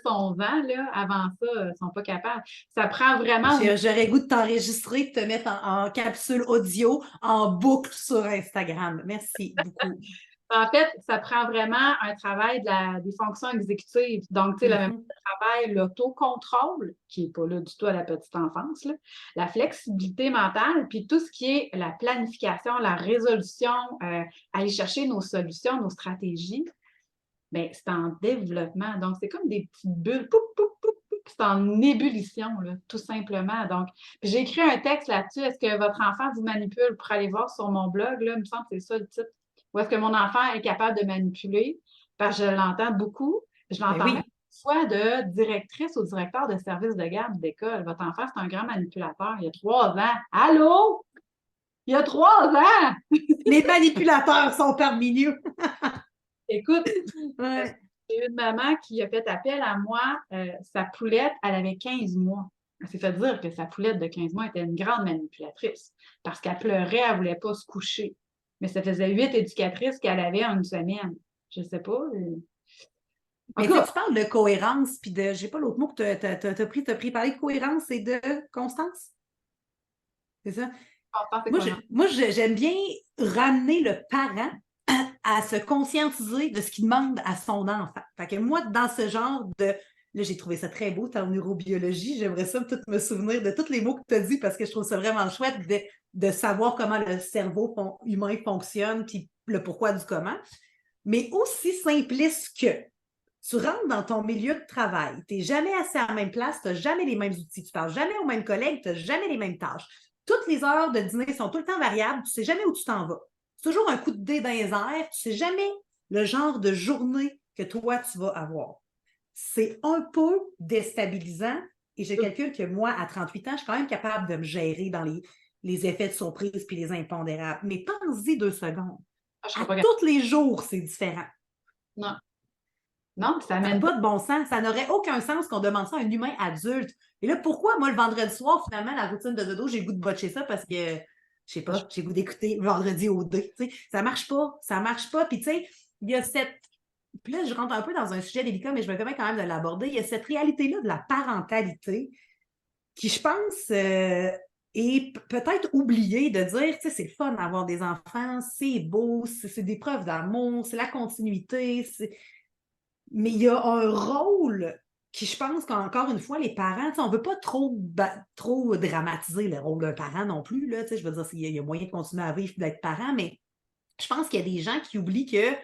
11 ans, là. Avant ça, ils ne sont pas capables. Ça prend vraiment... J'aurais goût de t'enregistrer, de te mettre en capsule audio, en boucle sur Instagram. Merci beaucoup. En fait, ça prend vraiment un travail des fonctions exécutives. Donc, tu sais, le même travail, l'autocontrôle, qui n'est pas là du tout à la petite enfance, là, la flexibilité mentale, puis tout ce qui est la planification, la résolution, aller chercher nos solutions, nos stratégies. bien, c'est en développement. Donc, c'est comme des petites bulles. Poup, poup, poup, poup, c'est en ébullition, là, tout simplement. Donc, puis j'ai écrit un texte là-dessus. Est-ce que votre enfant vous manipule? Pour aller voir sur mon blog, là, il me semble que c'est ça le titre. Ou est-ce que mon enfant est capable de manipuler? Parce que je l'entends beaucoup. Je Ben l'entends même oui. soit de directrice ou directeur de service de garde d'école. Votre enfant, c'est un grand manipulateur. Il y a 3 ans. Allô? Il y a 3 ans! Les manipulateurs sont parmi nous. Écoute, Ouais. j'ai une maman qui a fait appel à moi. Sa poulette, elle avait 15 mois. Elle s'est fait dire que sa poulette de 15 mois était une grande manipulatrice parce qu'elle pleurait, elle ne voulait pas se coucher. Mais ça faisait 8 éducatrices qu'elle avait en une semaine. Je ne sais pas. En Mais tout tu sais, cas, tu parles de cohérence, puis de, j'ai pas l'autre mot que t'as pris parler de cohérence et de constance. C'est ça? Constant, c'est quoi? J'aime bien ramener le parent à se conscientiser de ce qu'il demande à son enfant. Fait que moi, dans ce genre de... Là, j'ai trouvé ça très beau, ta neurobiologie. J'aimerais ça tout me souvenir de tous les mots que tu as dit parce que je trouve ça vraiment chouette de savoir comment le cerveau humain fonctionne, puis le pourquoi du comment. Mais aussi simpliste que tu rentres dans ton milieu de travail, tu n'es jamais assis à la même place, tu n'as jamais les mêmes outils, tu ne parles jamais aux mêmes collègues, tu n'as jamais les mêmes tâches. Toutes les heures de dîner sont tout le temps variables, tu ne sais jamais où tu t'en vas. C'est toujours un coup de dé dans les airs, tu ne sais jamais le genre de journée que toi, tu vas avoir. C'est un peu déstabilisant et je calcule que moi, à 38 ans, je suis quand même capable de me gérer dans les effets de surprise puis les impondérables. Mais pense-y 2 secondes. Je À serais pas capable. tous les jours, c'est différent. Non. Non, ça Ça n'a amène pas. pas de bon sens. Ça n'aurait aucun sens qu'on demande ça à un humain adulte. Et là, pourquoi, moi, le vendredi soir, finalement, la routine de dodo, j'ai le goût de botcher ça parce que, je sais pas, j'ai le goût d'écouter vendredi au dé. Ça marche pas. Ça marche pas. Puis, tu sais, il y a cette. Puis là, je rentre un peu dans un sujet délicat, mais je me permets quand même de l'aborder. Il y a cette réalité-là de la parentalité qui, je pense, est peut-être oubliée de dire, tu sais, c'est le fun d'avoir des enfants, c'est beau, c'est des preuves d'amour, c'est la continuité, mais il y a un rôle qui, je pense qu'encore une fois, les parents, on ne veut pas trop dramatiser le rôle d'un parent non plus. Là, je veux dire, il y a moyen de continuer à vivre et d'être parent, mais je pense qu'il y a des gens qui oublient que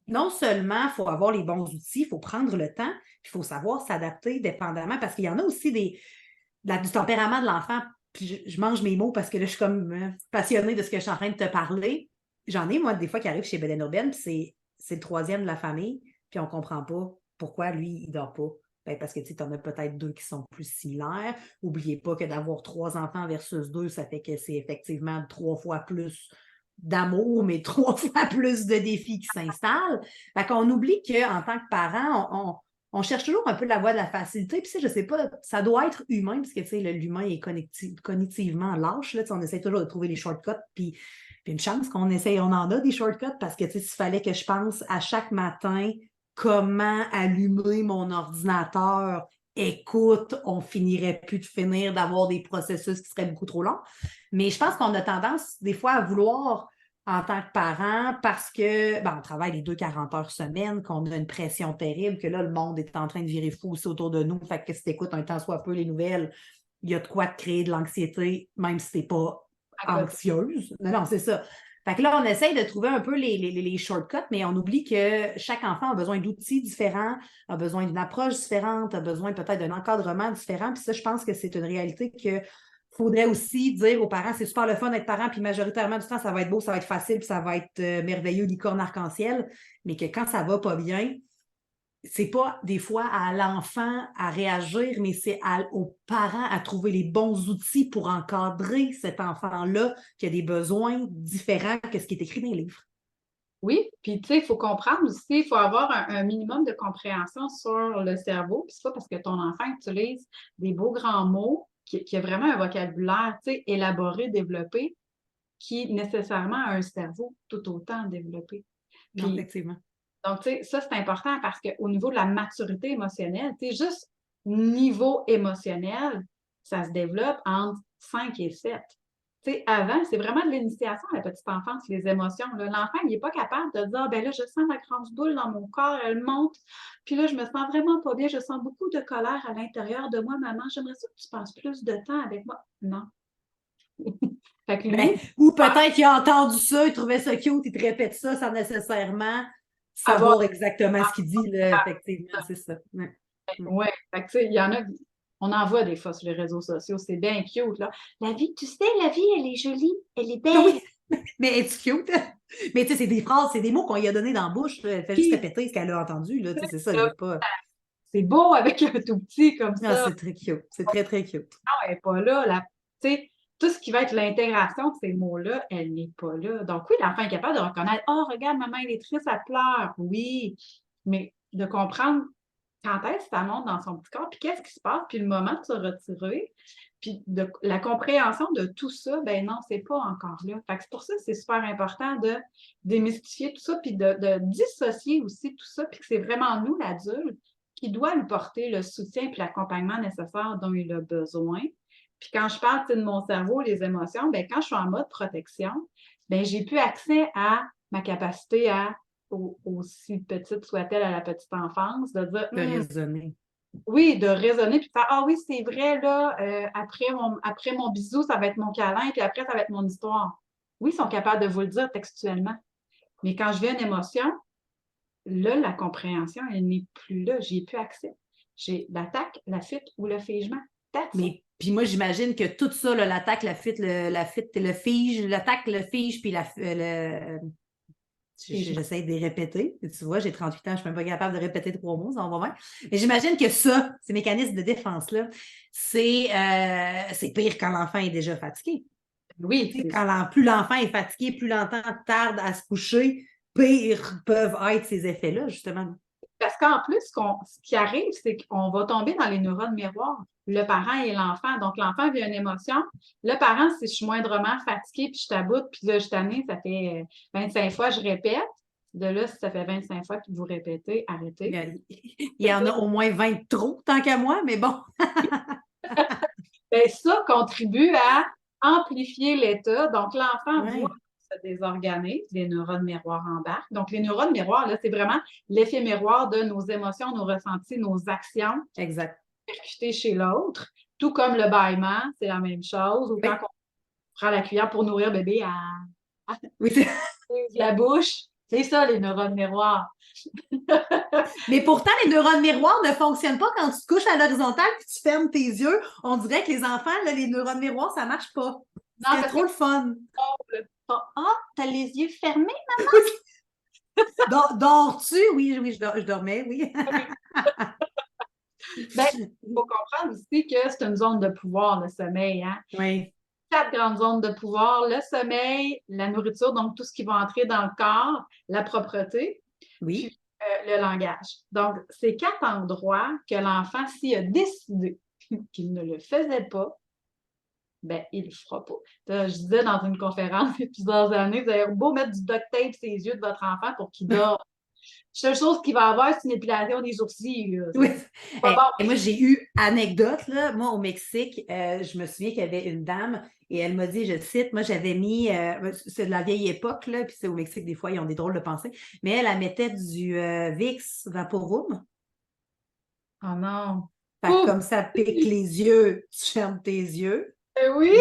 non seulement il faut avoir les bons outils, il faut prendre le temps, il faut savoir s'adapter dépendamment, parce qu'il y en a aussi du tempérament de l'enfant. Puis je mange mes mots parce que là, je suis comme passionnée de ce que je suis en train de te parler. J'en ai, moi, des fois qui arrivent chez Beden Urbaine, puis c'est le troisième de la famille, puis on ne comprend pas pourquoi lui, il ne dort pas. Ben, parce que tu en as peut-être 2 qui sont plus similaires. N'oubliez pas que d'avoir 3 enfants versus 2, ça fait que c'est effectivement 3 fois plus d'amour, mais 3 fois plus de défis qui s'installent. Fait qu'on oublie qu'en tant que parent, on cherche toujours un peu la voie de la facilité. Puis, je sais pas, ça doit être humain, parce que, l'humain est cognitivement lâche. Là, on essaie toujours de trouver les shortcuts. Puis une chance qu'on essaye, on en a des shortcuts, parce que, s'il fallait que je pense à chaque matin comment allumer mon ordinateur, écoute, on finirait plus de finir d'avoir des processus qui seraient beaucoup trop longs. Mais je pense qu'on a tendance, des fois, à vouloir en tant que parent parce que on travaille les 40 heures semaine, qu'on a une pression terrible, que là, le monde est en train de virer fou aussi autour de nous. Fait que si tu écoutes un temps soit peu les nouvelles, il y a de quoi te créer de l'anxiété, même si tu n'es pas À côté. anxieuse. Non, c'est ça. Fait que là, on essaye de trouver un peu les shortcuts, mais on oublie que chaque enfant a besoin d'outils différents, a besoin d'une approche différente, a besoin peut-être d'un encadrement différent. Puis ça, je pense que c'est une réalité que faudrait aussi dire aux parents, c'est super le fun d'être parent, puis majoritairement du temps, ça va être beau, ça va être facile, puis ça va être merveilleux, licorne arc-en-ciel, mais que quand ça va pas bien, c'est pas des fois à l'enfant à réagir, mais c'est aux parents à trouver les bons outils pour encadrer cet enfant-là qui a des besoins différents que ce qui est écrit dans les livres. Oui, puis tu sais, il faut comprendre aussi, il faut avoir un minimum de compréhension sur le cerveau. Puis c'est pas parce que ton enfant utilise des beaux grands mots qui a vraiment un vocabulaire, tu sais, élaboré, développé, qui nécessairement a un cerveau tout autant développé. Non, Puis, effectivement. donc, tu sais, ça, c'est important parce qu'au niveau de la maturité émotionnelle, tu sais, juste niveau émotionnel, ça se développe entre 5 et 7. Tu sais, avant, c'est vraiment de l'initiation à la petite enfance, les émotions. L'enfant, il n'est pas capable de dire, ah, ben là, je sens la grosse boule dans mon corps, elle monte, puis là, je me sens vraiment pas bien, je sens beaucoup de colère à l'intérieur de moi, maman, j'aimerais ça que tu passes plus de temps avec moi. Non. Fait que lui, Ou peut-être qu'il a entendu ça, il trouvait ça cute, il te répète ça sans nécessairement avoir... savoir exactement ce qu'il dit, là, effectivement, c'est ça. Ouais. Oui, fait que, tu sais, il y en a, on en voit des fois sur les réseaux sociaux, c'est bien cute, là. La vie, tu sais, la vie, elle est jolie, elle est belle. Oui, mais es-tu cute? Mais tu sais, c'est des phrases, c'est des mots qu'on lui a donnés dans la bouche. Là. Elle fait juste Puis, répéter ce qu'elle a entendu. Là. Tu sais, c'est ça, il n'y a là, pas. c'est beau avec un tout petit comme Non, ça. c'est très cute. C'est très, très cute. Non, elle n'est pas là. Tu sais, tout ce qui va être l'intégration de ces mots-là, elle n'est pas là. Donc, oui, l'enfant est capable de reconnaître, oh, regarde, maman, elle est triste, elle pleure. Oui, mais de comprendre quand est-ce que ça monte dans son petit corps, puis qu'est-ce qui se passe, puis le moment de se retirer, puis la compréhension de tout ça, ben non, c'est pas encore là. Fait que c'est pour ça que c'est super important de démystifier tout ça, puis de dissocier aussi tout ça, puis que c'est vraiment nous, l'adulte, qui doit lui porter le soutien puis l'accompagnement nécessaire dont il a besoin. Puis quand je parle de mon cerveau, les émotions, ben quand je suis en mode protection, ben j'ai plus accès à ma capacité à, aussi petite soit-elle à la petite enfance, de dire De raisonner. oui, de raisonner puis de faire ah oui, c'est vrai, là, après mon bisou, ça va être mon câlin, puis après, ça va être mon histoire. Oui, ils sont capables de vous le dire textuellement. Mais quand je vis une émotion, là, la compréhension, elle n'est plus là. J'y ai plus accès. J'ai l'attaque, la fuite ou le figement. That's it. Mais puis moi, j'imagine que tout ça, là, l'attaque, la fuite, le fige, l'attaque, le fige, puis j'essaie de les répéter. Tu vois, j'ai 38 ans, je ne suis même pas capable de répéter 3 mots, ça va bien. Mais j'imagine que ça, ces mécanismes de défense-là, c'est pire quand l'enfant est déjà fatigué. Oui, c'est ça. Plus l'enfant est fatigué, plus l'enfant tarde à se coucher, pire peuvent être ces effets-là, justement. Parce qu'en plus, ce qui arrive, c'est qu'on va tomber dans les neurones miroirs, le parent et l'enfant. Donc, l'enfant vit une émotion. Le parent, si je suis moindrement fatiguée, puis je t'aboute, puis là, je t'amène, ça fait 25 fois, je répète. De là, si ça fait 25 fois que vous répétez, arrêtez. Il y en a au moins 20 de trop, tant qu'à moi, mais bon. Bien, ça contribue à amplifier l'état. Donc, l'enfant voit Ouais, se désorganise, les neurones miroirs embarquent. Donc, les neurones miroirs, là, c'est vraiment l'effet miroir de nos émotions, nos ressentis, nos actions exact. percutées chez l'autre. Tout comme le bâillement, c'est la même chose. Ou Oui, quand on prend la cuillère pour nourrir bébé à oui, la bouche, c'est ça, les neurones miroirs. mais pourtant, les neurones miroirs ne fonctionnent pas quand tu te couches à l'horizontale et tu fermes tes yeux. On dirait que les enfants, là, les neurones miroirs, ça ne marche pas. Non, C'est parce que trop le fun. ah, t'as les yeux fermés? Dors-tu? Oui, oui, je dormais, oui. Ben, il faut comprendre aussi que c'est une zone de pouvoir, le sommeil, hein? Oui, 4 grandes zones de pouvoir, le sommeil, la nourriture, donc tout ce qui va entrer dans le corps, la propreté, oui. puis le langage. Donc, c'est 4 endroits que l'enfant, s'il a décidé qu'il ne le faisait pas, ben, il ne le fera pas. Je disais dans une conférence il y a plusieurs années, vous avez beau mettre du duct tape sur les yeux de votre enfant pour qu'il dorme. La seule chose qu'il va avoir, c'est une épilation des sourcils. Oui. C'est pas bon. Et moi, j'ai eu anecdote, là. Moi, au Mexique, je me souviens qu'il y avait une dame et elle m'a dit, je cite, moi, j'avais mis, c'est de la vieille époque, là, puis c'est au Mexique, des fois, ils ont des drôles de pensées, mais elle mettait du Vicks Vaporum. Oh non. Fait que Pouf! comme ça pique les yeux, tu fermes tes yeux. Oui!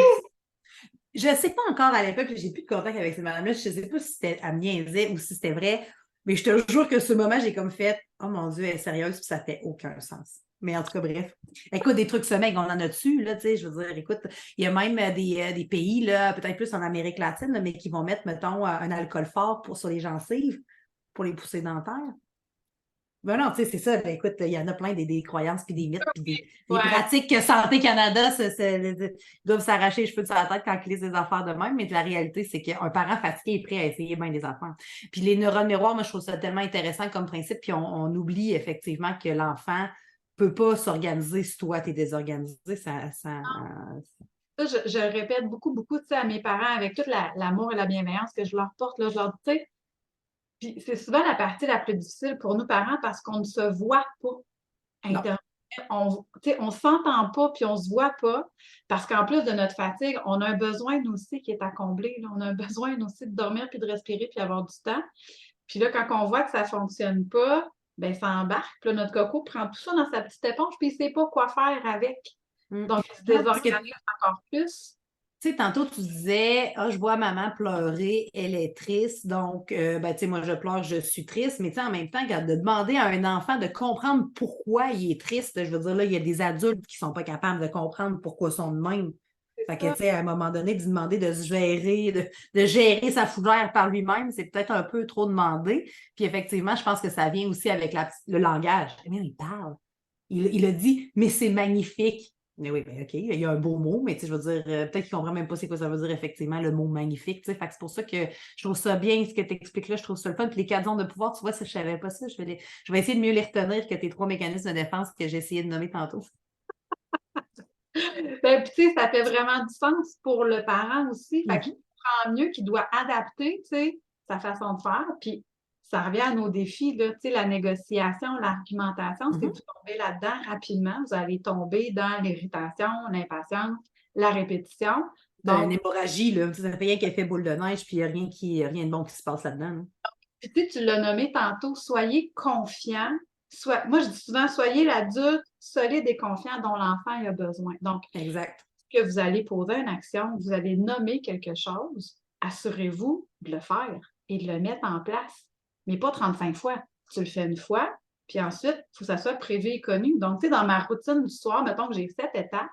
Je ne sais pas encore à l'époque, j'ai plus de contact avec cette madame-là. Je ne sais pas si c'était à niaiser ou si c'était vrai, mais je te jure que ce moment, j'ai comme fait, oh mon Dieu, elle est sérieuse, puis ça fait aucun sens. Mais en tout cas, bref. Écoute, des trucs sommeil, on en a dessus, là, tu sais, je veux dire, écoute, il y a même des pays, là, peut-être plus en Amérique latine, là, mais qui vont mettre, mettons, un alcool fort sur les gencives, pour les pousser dentaires. Ben non, tu sais, c'est ça. Ben, écoute, il y en a plein des croyances, puis des mythes, puis des Ouais. pratiques que Santé Canada doivent s'arracher les cheveux de sa tête quand ils lisent des affaires de même. Mais la réalité, c'est qu'un parent fatigué est prêt à essayer bien des affaires. Puis les neurones miroirs, moi, je trouve ça tellement intéressant comme principe. Puis on oublie effectivement que l'enfant ne peut pas s'organiser si toi, tu es désorganisé. Je le répète beaucoup, beaucoup, tu sais, à mes parents avec tout l'amour et la bienveillance que je leur porte, là, je leur dis, tu sais, puis c'est souvent la partie la plus difficile pour nous parents parce qu'on ne se voit pas Non. intérieurement. On ne s'entend pas puis on ne se voit pas parce qu'en plus de notre fatigue, on a un besoin, nous aussi, qui est à combler. Là. On a un besoin, nous aussi, de dormir puis de respirer puis d'avoir du temps. Puis là, quand on voit que ça ne fonctionne pas, ben ça embarque. Puis là, notre coco prend tout ça dans sa petite éponge puis il ne sait pas quoi faire avec. Mm. Donc, il se Non, parce que désorganise encore plus. Tu sais, tantôt, tu disais, ah, je vois maman pleurer, elle est triste, donc, ben, tu sais, moi, je pleure, je suis triste, mais tu sais, en même temps, regarde, de demander à un enfant de comprendre pourquoi il est triste, je veux dire, là, il y a des adultes qui sont pas capables de comprendre pourquoi ils sont de même. C'est Fait que, ça. tu sais, à un moment donné, de lui demander de se gérer, de gérer sa fougère par lui-même, c'est peut-être un peu trop demandé. Puis effectivement, je pense que ça vient aussi avec le langage. Eh bien, il parle. Il a dit, mais c'est magnifique. Mais oui, ben OK, il y a un beau mot, mais tu sais, je veux dire, peut-être qu'il ne comprend même pas c'est quoi ça veut dire effectivement le mot magnifique. Tu sais, fait que c'est pour ça que je trouve ça bien ce que tu expliques là, je trouve ça le fun. Puis les cadres de pouvoir, tu vois, ça, je ne savais pas ça. Je vais essayer de mieux les retenir que tes 3 mécanismes de défense que j'ai essayé de nommer tantôt. Ben, puis, tu sais, ça fait vraiment du sens pour le parent aussi. Fait qu'il Mhm. comprend mieux qu'il doit adapter, tu sais, sa façon de faire. Puis, ça revient à nos défis, là, tu sais, la négociation, l'argumentation. Si Mhm. vous tombez là-dedans rapidement, vous allez tomber dans l'irritation, l'impatience, la répétition. C'est une Donc, hémorragie, là. Ça fait rien qui fait boule de neige, puis il n'y a rien de bon qui se passe là-dedans, là. puis, tu sais, tu l'as nommé tantôt, soyez confiant. Moi, je dis souvent, soyez l'adulte solide et confiant dont l'enfant a besoin. Donc, Exact. que vous allez poser une action, vous allez nommer quelque chose, assurez-vous de le faire et de le mettre en place. Mais pas 35 fois. Tu le fais une fois, puis ensuite, il faut que ça soit prévu et connu. Donc, tu sais, dans ma routine du soir, mettons que j'ai 7 étapes,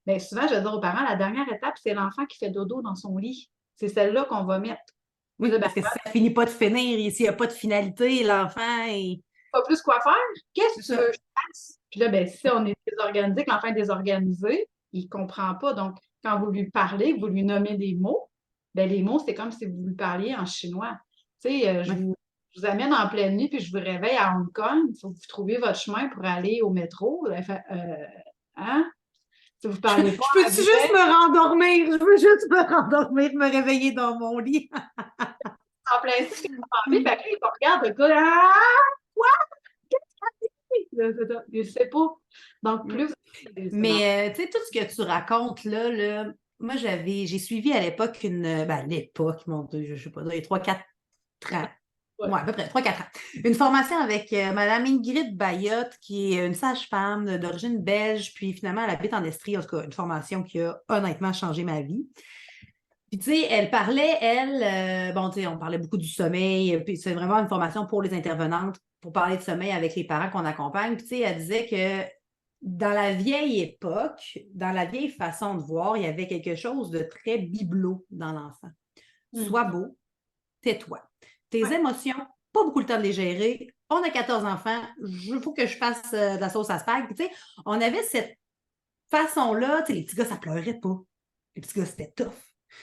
bien souvent, je vais dire aux parents, la dernière étape, c'est l'enfant qui fait dodo dans son lit. C'est celle-là qu'on va mettre. Puis Oui, là, ben, parce que si ça finit pas de finir, et s'il n'y a pas de finalité, l'enfant est. pas plus quoi faire. Qu'est-ce C'est que tu veux ça. que je fasse? Puis là, ben, si on est désorganisé, que l'enfant est désorganisé, il ne comprend pas. Donc, quand vous lui parlez, vous lui nommez des mots, ben, les mots, c'est comme si vous lui parliez en chinois. Tu sais, Oui. je vous amène en pleine nuit, puis je vous réveille à Hong Kong. Il faut que vous trouviez votre chemin pour aller au métro. Elle fait, hein? Si vous ne Je, parlez pas je peux-tu juste anglais, me rendormir? Je veux juste me rendormir, me réveiller dans mon lit. en plein ça, il pas envie. Fait que là, il vous regarde, le gars, ah, quoi? Il ne sait pas. Donc, plus c'est bon. Mais tu sais, tout ce que tu racontes là, moi j'ai suivi à l'époque à l'époque, mon Dieu, je sais pas, il y a 3-4 ans. Ouais. Ouais, à peu près, 3-4 ans. Une formation avec Mme Ingrid Bayotte, qui est une sage-femme d'origine belge, puis finalement, elle habite en Estrie, en tout cas, une formation qui a honnêtement changé ma vie. Puis, tu sais, elle parlait, bon, tu sais, on parlait beaucoup du sommeil, puis c'est vraiment une formation pour les intervenantes, pour parler de sommeil avec les parents qu'on accompagne. Puis, tu sais, elle disait que dans la vieille époque, dans la vieille façon de voir, il y avait quelque chose de très bibelot dans l'enfant. Mm. Sois beau, tais-toi. Tes Ouais. émotions, pas beaucoup le temps de les gérer. On a 14 enfants, il faut que je fasse de la sauce à spag. Puis, tu sais, on avait cette façon-là, tu sais, les petits gars, ça pleurait pas. Les petits gars, c'était tough.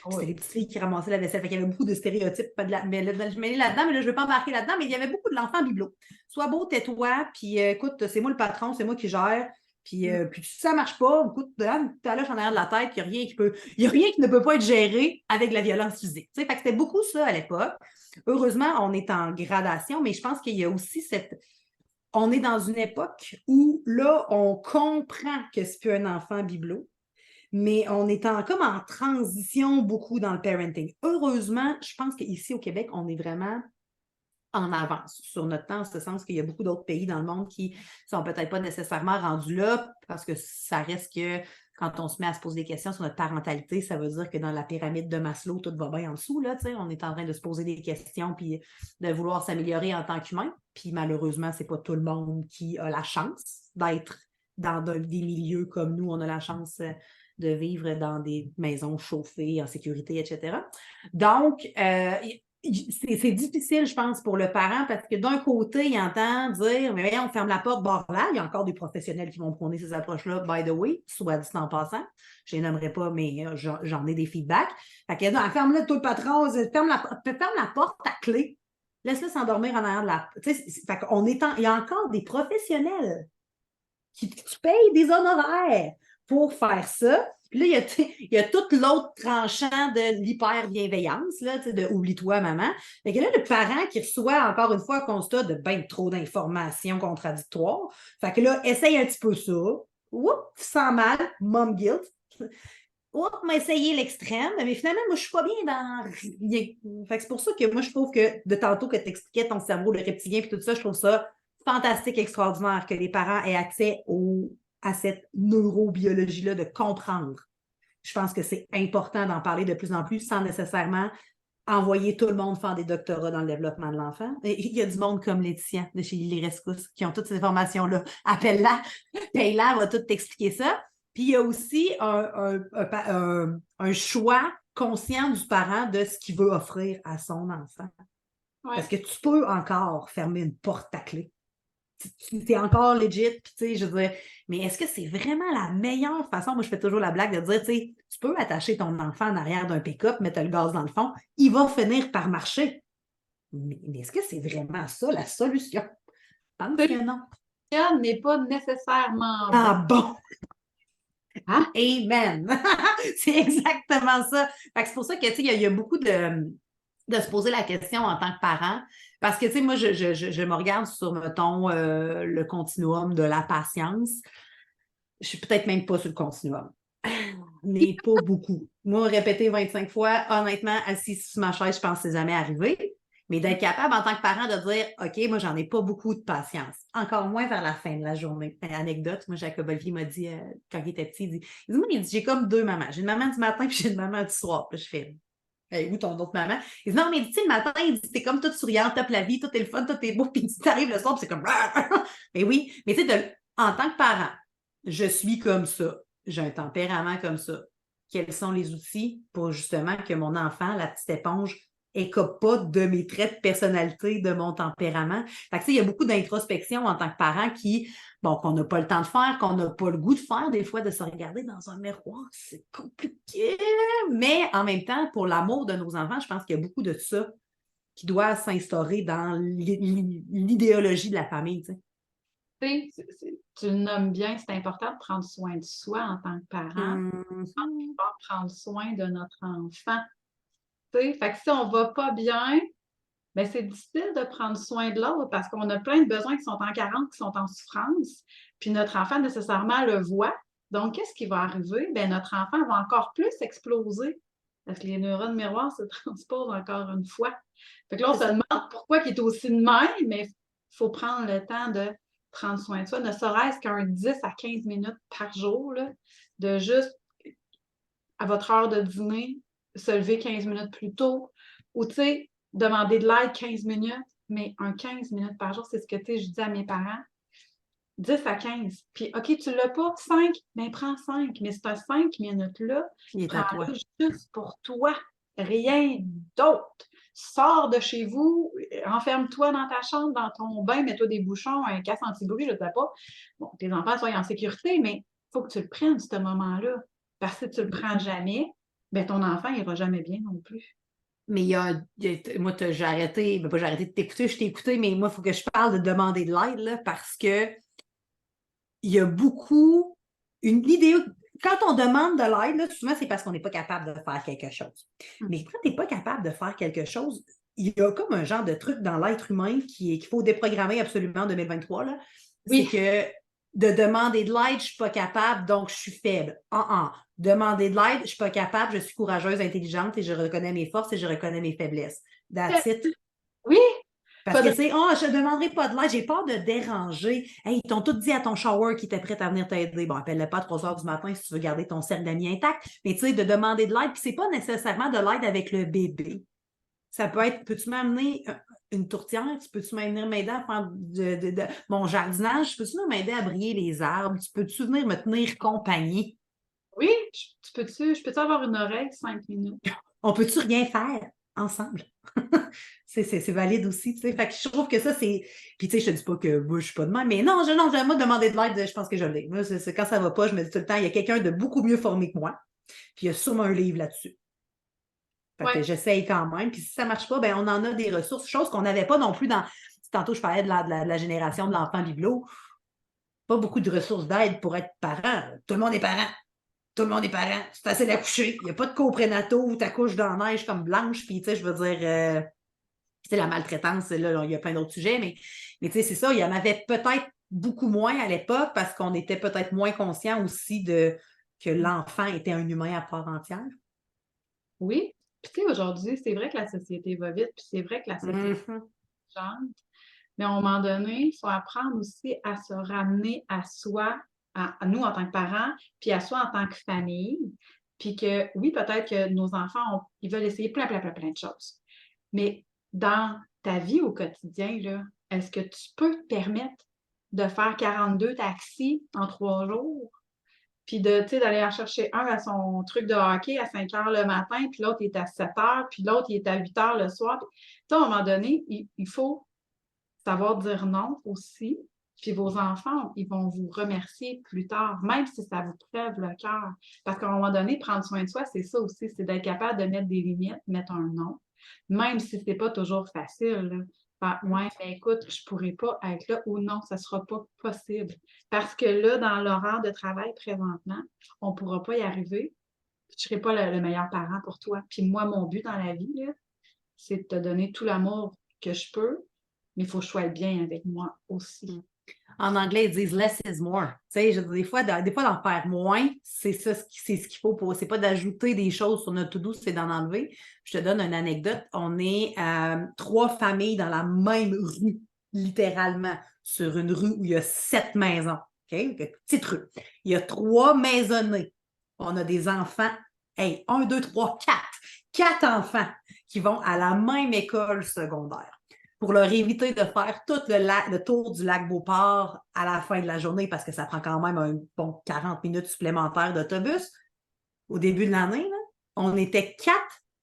C'était Oui. les petites filles qui ramassaient la vaisselle. Fait qu'il y avait beaucoup de stéréotypes. Pas de la... Mais là, je mets là-dedans, mais là, je ne veux pas embarquer là-dedans. Mais il y avait beaucoup de l'enfant bibelot. Sois beau, tais-toi, puis écoute, c'est moi le patron, c'est moi qui gère. Mm. Puis si ça ne marche pas, écoute, tu as l'âge en arrière de la tête, il y a rien qui ne peut pas être géré avec la violence physique. Tu sais, fait que c'était beaucoup ça à l'époque. Heureusement, on est en gradation, mais je pense qu'il y a aussi on est dans une époque où là, on comprend que c'est plus un enfant bibelot, mais on est comme en transition beaucoup dans le parenting. Heureusement, je pense qu'ici au Québec, on est vraiment en avance sur notre temps, en ce sens qu'il y a beaucoup d'autres pays dans le monde qui sont peut-être pas nécessairement rendus là, parce que ça reste que quand on se met à se poser des questions sur notre parentalité, ça veut dire que dans la pyramide de Maslow, tout va bien en dessous, là, on est en train de se poser des questions puis de vouloir s'améliorer en tant qu'humain. Puis malheureusement, c'est pas tout le monde qui a la chance d'être dans des milieux comme nous, on a la chance de vivre dans des maisons chauffées, en sécurité, etc. Donc, c'est difficile, je pense, pour le parent parce que d'un côté, il entend dire, mais voyons, on ferme la porte, bord là. Il y a encore des professionnels qui vont prôner ces approches-là, by the way, soit dit en passant. Je ne les nommerai pas, mais j'en ai des feedbacks. Fait que, non, ferme-le, toi, le patron, ferme la porte à clé. Laisse-le s'endormir en arrière de la. Fait qu'on il y a encore des professionnels qui payent des honoraires pour faire ça. Puis là, il y a tout l'autre tranchant de l'hyper-bienveillance, là, de oublie-toi, maman. Fait que là, le parent qui reçoit encore une fois un constat de ben trop d'informations contradictoires. Fait que là, essaye un petit peu ça. Oups, sens mal, mom guilt. Oups, m'a essayé l'extrême, mais finalement, moi, je suis pas bien dans rien. Fait que c'est pour ça que moi, je trouve que de tantôt que tu expliquais ton cerveau, le reptilien, puis tout ça, je trouve ça fantastique, extraordinaire que les parents aient accès à cette neurobiologie-là de comprendre je pense que c'est important d'en parler de plus en plus sans nécessairement envoyer tout le monde faire des doctorats dans le développement de l'enfant. Et il y a du monde comme Laetitia de chez Les Rescousse qui ont toutes ces informations-là. Appelle-la, paye-la, elle va tout t'expliquer ça. Puis il y a aussi un choix conscient du parent de ce qu'il veut offrir à son enfant. Ouais. Parce que tu peux encore fermer une porte à clé. Tu es encore legit, puis tu sais, je veux dire, mais est-ce que c'est vraiment la meilleure façon? Moi, je fais toujours la blague de dire, tu sais, tu peux attacher ton enfant en arrière d'un pick-up, mettre le gaz dans le fond, il va finir par marcher. Mais est-ce que c'est vraiment ça la solution? Je pense que non. Le n'est pas nécessairement bon. Ah bon! Hein? Amen! C'est exactement ça. Fait que c'est pour ça que, tu sais, il y a beaucoup de se poser la question en tant que parent. Parce que, tu sais, moi, je me regarde sur, mettons, le continuum de la patience. Je suis peut-être même pas sur le continuum, mais pas beaucoup. Moi, répéter 25 fois, honnêtement, assis sur ma chaise, je pense que c'est jamais arrivé. Mais d'être capable en tant que parent de dire, OK, moi, j'en ai pas beaucoup de patience. Encore moins vers la fin de la journée. Anecdote, moi, Jacob Olivier m'a dit, quand il était petit, moi, j'ai comme deux mamans. J'ai une maman du matin puis j'ai une maman du soir. Puis je fais, hey, où ton autre maman? Il dit, non, mais tu sais, le matin, il dit, t'es comme toute souriante, top la vie, tout est le fun, tout est beau. Puis tu arrives le soir, puis c'est comme, mais oui, mais tu sais, en tant que parent, je suis comme ça. J'ai un tempérament comme ça. Quels sont les outils pour justement que mon enfant, la petite éponge, écope pas de mes traits de personnalité, de mon tempérament? Fait que, tu sais, il y a beaucoup d'introspection en tant que parent qu'on n'a pas le temps de faire, qu'on n'a pas le goût de faire, des fois, de se regarder dans un miroir. C'est compliqué. Mais en même temps, pour l'amour de nos enfants, je pense qu'il y a beaucoup de ça qui doit s'instaurer dans l'idéologie de la famille, tu sais. Tu le nommes bien, c'est important de prendre soin de soi en tant que parent, prendre soin de notre enfant. Fait que si on va pas bien, ben c'est difficile de prendre soin de l'autre parce qu'on a plein de besoins qui sont en carence, qui sont en souffrance, puis notre enfant nécessairement le voit. Donc, qu'est-ce qui va arriver? Ben, notre enfant va encore plus exploser parce que les neurones miroirs se transposent encore une fois. Fait que là, on se demande pourquoi il est aussi de même, mais il faut prendre le temps de prendre soin de soi, ne serait-ce qu'un 10 à 15 minutes par jour, là, de juste, à votre heure de dîner, se lever 15 minutes plus tôt, ou, tu sais, demander de l'aide 15 minutes, mais un 15 minutes par jour, c'est ce que, tu sais, je dis à mes parents, 10 à 15. Puis, OK, tu l'as pas, 5, bien, prends 5. Mais c'est 5 minutes-là, prends-le juste pour toi. Rien d'autre. Sors de chez vous, enferme-toi dans ta chambre, dans ton bain, mets-toi des bouchons, un casse anti-bruit, je ne sais pas. Bon, tes enfants soient en sécurité, mais il faut que tu le prennes, ce moment-là. Parce que si tu ne le prends jamais, bien, ton enfant n'ira jamais bien non plus. Mais moi, j'ai arrêté, ben pas j'ai arrêté de t'écouter, je t'ai écouté, mais moi, il faut que je parle de demander de l'aide, là, parce que il y a beaucoup une idée. Quand on demande de l'aide, là, souvent, c'est parce qu'on n'est pas capable de faire quelque chose. Mais quand tu n'es pas capable de faire quelque chose, il y a comme un genre de truc dans l'être humain qu'il faut déprogrammer absolument en 2023. Là. Oui. C'est que de demander de l'aide, je ne suis pas capable, donc je suis faible. Demander de l'aide, je ne suis pas capable, je suis courageuse, intelligente et je reconnais mes forces et je reconnais mes faiblesses. That's it. Oui. Parce que, tu sais, je ne demanderai pas de l'aide, j'ai peur de déranger. Hey, ils t'ont tout dit à ton shower qu'ils étaient prêts à venir t'aider. Bon, appelle-le pas à 3 heures du matin si tu veux garder ton cercle d'amis intact. Mais tu sais, de demander de l'aide, puis c'est pas nécessairement de l'aide avec le bébé. Ça peut être, peux-tu m'amener une tourtière? Peux-tu m'aider à faire mon jardinage? Peux-tu m'aider à briller les arbres? Peux-tu venir me tenir compagnie? Oui, je peux-tu avoir une oreille 5 minutes? On peut-tu rien faire ensemble? c'est valide aussi, tu sais. Fait que je trouve que ça, c'est. Puis, tu sais, je te dis pas que moi, je suis pas de même, mais non, moi, demander de l'aide, je pense que je l'ai. Moi, quand ça va pas, je me dis tout le temps, il y a quelqu'un de beaucoup mieux formé que moi. Puis, il y a sûrement un livre là-dessus. Fait que j'essaye quand même. Puis, si ça marche pas, ben on en a des ressources, chose qu'on n'avait pas non plus dans. Tantôt, je parlais de la génération de l'enfant bibelot. Pas beaucoup de ressources d'aide pour être parent. Tout le monde est parent. Tout le monde est parent. C'est facile à coucher. Il n'y a pas de coprénataux où tu accouches dans la neige comme blanche. Puis, tu sais, je veux dire, c'est la maltraitance, là, il y a plein d'autres sujets, mais tu sais, c'est ça, il y en avait peut-être beaucoup moins à l'époque parce qu'on était peut-être moins conscient aussi que l'enfant était un humain à part entière. Oui. Puis, tu sais, aujourd'hui, c'est vrai que la société va vite, puis c'est vrai que la société change. Mais à un moment donné, il faut apprendre aussi à se ramener à soi, à nous en tant que parents, puis à soi en tant que famille. Puis que, oui, peut-être que nos enfants, ils veulent essayer plein de choses. Mais dans ta vie au quotidien, là, est-ce que tu peux te permettre de faire 42 taxis en 3 jours? Puis de, tu sais, d'aller en chercher un à son truc de hockey à 5 heures le matin, puis l'autre, il est à 7 heures, puis l'autre, il est à 8 heures le soir. Tu sais, à un moment donné, il faut savoir dire non aussi. Puis vos enfants, ils vont vous remercier plus tard, même si ça vous crève le cœur. Parce qu'à un moment donné, prendre soin de soi, c'est ça aussi, c'est d'être capable de mettre des limites, mettre un non, même si c'est pas toujours facile. Là. Ouais, ben écoute, je pourrais pas être là ou non, ça sera pas possible. Parce que là, dans l'horaire de travail présentement, on pourra pas y arriver. Je serai pas le meilleur parent pour toi. Puis moi, mon but dans la vie, là, c'est de te donner tout l'amour que je peux, mais il faut que je sois bien avec moi aussi. En anglais, ils disent less is more. Tu sais, des fois, d'en faire moins, c'est ça, c'est ce qu'il faut pour. C'est pas d'ajouter des choses sur notre to-do, c'est d'en enlever. Je te donne une anecdote. On est 3 familles dans la même rue, littéralement, sur une rue où il y a 7 maisons. OK? Une petite rue. Il y a 3 maisonnées. On a des enfants. Hey, 1, 2, 3, 4. 4 enfants qui vont à la même école secondaire pour leur éviter de faire tout le tour du lac Beauport à la fin de la journée parce que ça prend quand même un bon 40 minutes supplémentaires d'autobus. Au début de l'année, là, on était 4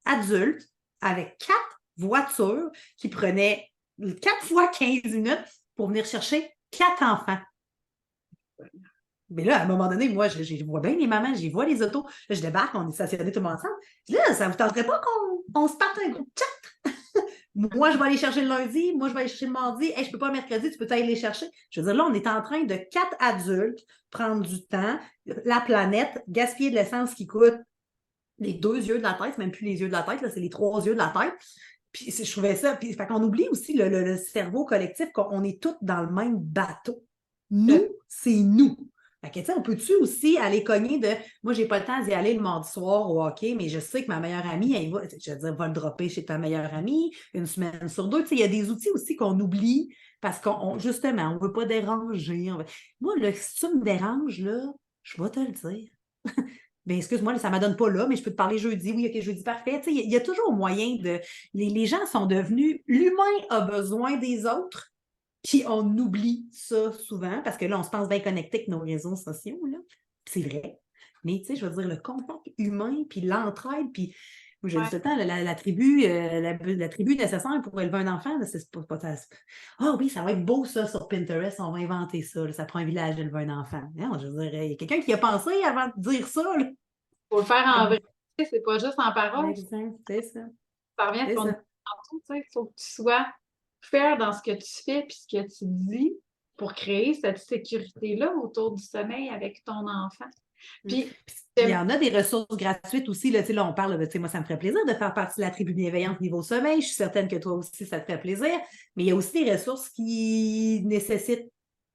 adultes avec 4 voitures qui prenaient 4 fois 15 minutes pour venir chercher 4 enfants. Mais là, à un moment donné, moi, je vois bien les mamans, j'y vois les autos. Là, je débarque, on est stationnés tout le monde ensemble. Là, ça ne vous tenterait pas qu'on se parte un groupe chat? Moi, je vais aller chercher le lundi, moi, je vais aller chercher le mardi. Hey, je ne peux pas le mercredi, tu peux aller les chercher. Je veux dire, là, on est en train de 4 adultes prendre du temps, la planète, gaspiller de l'essence qui coûte les 2 yeux de la tête, même plus les yeux de la tête, là, c'est les 3 yeux de la tête. Puis je trouvais ça. Puis fait qu'on oublie aussi le cerveau collectif, qu'on est tous dans le même bateau. Nous, c'est nous. Fait que, on peut-tu aussi aller cogner de moi, j'ai pas le temps d'y aller le mardi soir au hockey, mais je sais que ma meilleure amie, elle va, je veux dire, va le dropper chez ta meilleure amie une semaine sur 2. Il y a des outils aussi qu'on oublie parce qu'on justement, on ne veut pas déranger. Moi, si tu me déranges, là, je vais te le dire. Ben, excuse-moi, ça ne m'adonne pas là, mais je peux te parler jeudi. Oui, OK, jeudi, parfait. Il y a toujours moyen de. Les gens sont devenus. L'humain a besoin des autres, puis on oublie ça souvent, parce que là, on se pense bien connecté avec nos réseaux sociaux, là. C'est vrai. Mais, tu sais, je veux dire, le contact humain, puis l'entraide, puis. Moi, je dis tout le temps, la tribu, la tribu nécessaire pour élever un enfant, c'est pas ça. Ah oui, ça va être beau ça sur Pinterest, on va inventer ça. Là, ça prend un village d'élever un enfant. Non, je veux dire, il y a quelqu'un qui a pensé avant de dire ça. Là. Faut le faire en vrai, c'est pas juste en parole. Exact, c'est ça. Ça revient à ce qu'on dit tantôt, tu sais, il faut que tu sois faire dans ce que tu fais puis ce que tu dis pour créer cette sécurité-là autour du sommeil avec ton enfant. Puis, il y en a des ressources gratuites aussi. Là, on parle, moi, ça me ferait plaisir de faire partie de la tribu bienveillante niveau sommeil. Je suis certaine que toi aussi, ça te ferait plaisir. Mais il y a aussi des ressources qui nécessitent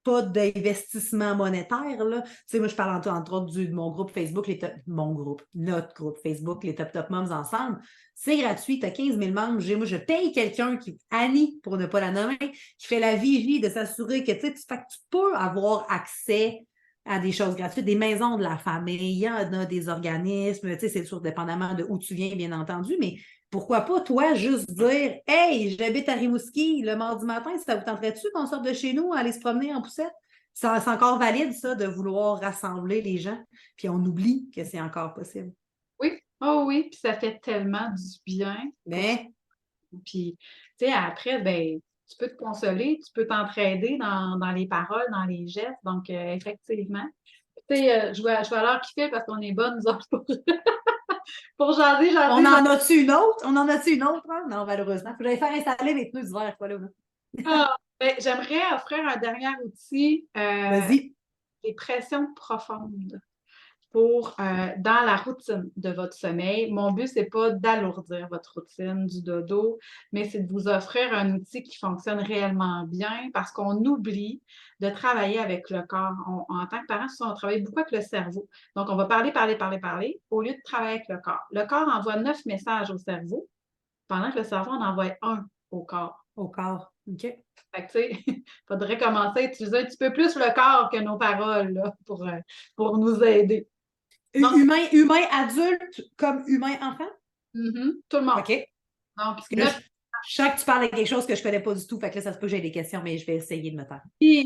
pas d'investissement monétaire. Là. Moi, je parle entre autres de mon groupe Facebook, notre groupe Facebook, les Top Moms Ensemble. C'est gratuit, tu as 15 000 membres. Moi, je paye quelqu'un Annie, pour ne pas la nommer, qui fait la vigie de s'assurer que tu peux avoir accès à des choses gratuites, des maisons de la famille, il y en a des organismes, c'est sûr, dépendamment de où tu viens, bien entendu, mais pourquoi pas, toi, juste dire « Hey, j'habite à Rimouski, le mardi matin, ça vous tenterait-tu qu'on sorte de chez nous, aller se promener en poussette? » C'est encore valide, ça, de vouloir rassembler les gens, puis on oublie que c'est encore possible. Oui, oh oui, puis ça fait tellement du bien. Mais... Puis, tu sais, après, ben, tu peux te consoler, tu peux t'entraider dans les paroles, dans les gestes. Donc, effectivement. Tu sais, je vois l'heure qui fait parce qu'on est bonnes, nous autres, pour jaser. On en a-tu une autre? On en a-tu une autre? Hein? Non, malheureusement. Il faudrait faire installer les pneus d'hiver, quoi, là. Ah, ben, j'aimerais offrir un dernier outil, Vas-y. les pressions profondes. Pour dans la routine de votre sommeil. Mon but, c'est pas d'alourdir votre routine du dodo, mais c'est de vous offrir un outil qui fonctionne réellement bien parce qu'on oublie de travailler avec le corps. En tant que parent, on travaille beaucoup avec le cerveau. Donc, on va parler, au lieu de travailler avec le corps. Le corps envoie 9 messages au cerveau, pendant que le cerveau en envoie un au corps. Au corps. OK. Fait que, tu sais, il faudrait commencer à utiliser un petit peu plus le corps que nos paroles là, pour nous aider. Donc, Humain adulte comme humain enfant? tout le monde. OK. Donc, Parce que là, je sens que tu parles de quelque chose que je connais pas du tout. Fait que là, ça se peut que j'ai des questions, mais je vais essayer de me taire.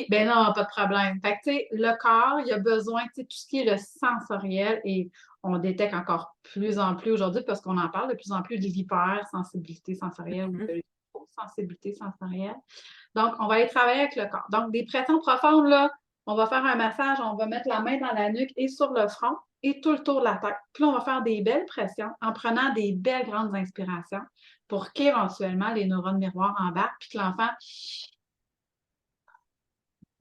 ben non, pas de problème. Fait que, tu sais, le corps, il a besoin, tu sais, tout ce qui est le sensoriel et on détecte encore plus en plus aujourd'hui parce qu'on en parle de plus en plus de l'hypersensibilité sensorielle ou de l'hyposensibilité sensorielle. Donc, on va aller travailler avec le corps. Donc, des pressions profondes, là, on va faire un massage, on va mettre la main dans la nuque et sur le front et tout le tour de la tête. Puis là, on va faire des belles pressions en prenant des belles grandes inspirations pour qu'éventuellement les neurones miroirs embarquent puis que l'enfant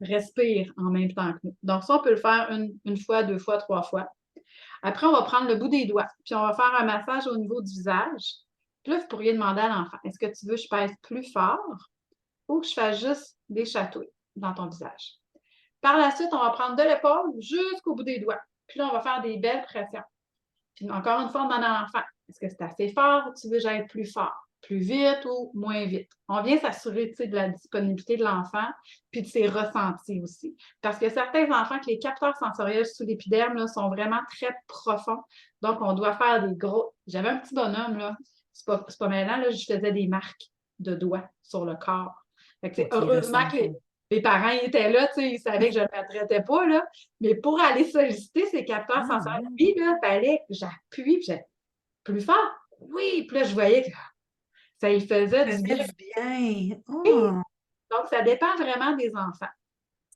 respire en même temps que nous. Donc, ça, on peut le faire une fois, deux fois, trois fois. Après, on va prendre le bout des doigts, puis on va faire un massage au niveau du visage. Puis là, vous pourriez demander à l'enfant, est-ce que tu veux que je pèse plus fort ou que je fasse juste des chatouilles dans ton visage? Par la suite, on va prendre de l'épaule jusqu'au bout des doigts. Puis là, on va faire des belles pressions. Puis encore une fois, on demande à l'enfant, est-ce que c'est assez fort ou tu veux que j'aille plus fort? Plus vite ou moins vite? On vient s'assurer de la disponibilité de l'enfant puis de ses ressentis aussi. Parce que certains enfants que les capteurs sensoriels sous l'épiderme là, sont vraiment très profonds. Donc, on doit faire des gros... J'avais un petit bonhomme, là. C'est pas maintenant, là, je faisais des marques de doigts sur le corps. Fait que, heureusement que les parents étaient là, ils savaient que je ne le traitais pas, là. Mais pour aller solliciter ces capteurs sensoriels, lui, il fallait que j'appuie, puis plus fort. Oui, puis là, je voyais que ça y faisait du bien. bien. Oh. Donc, ça dépend vraiment des enfants.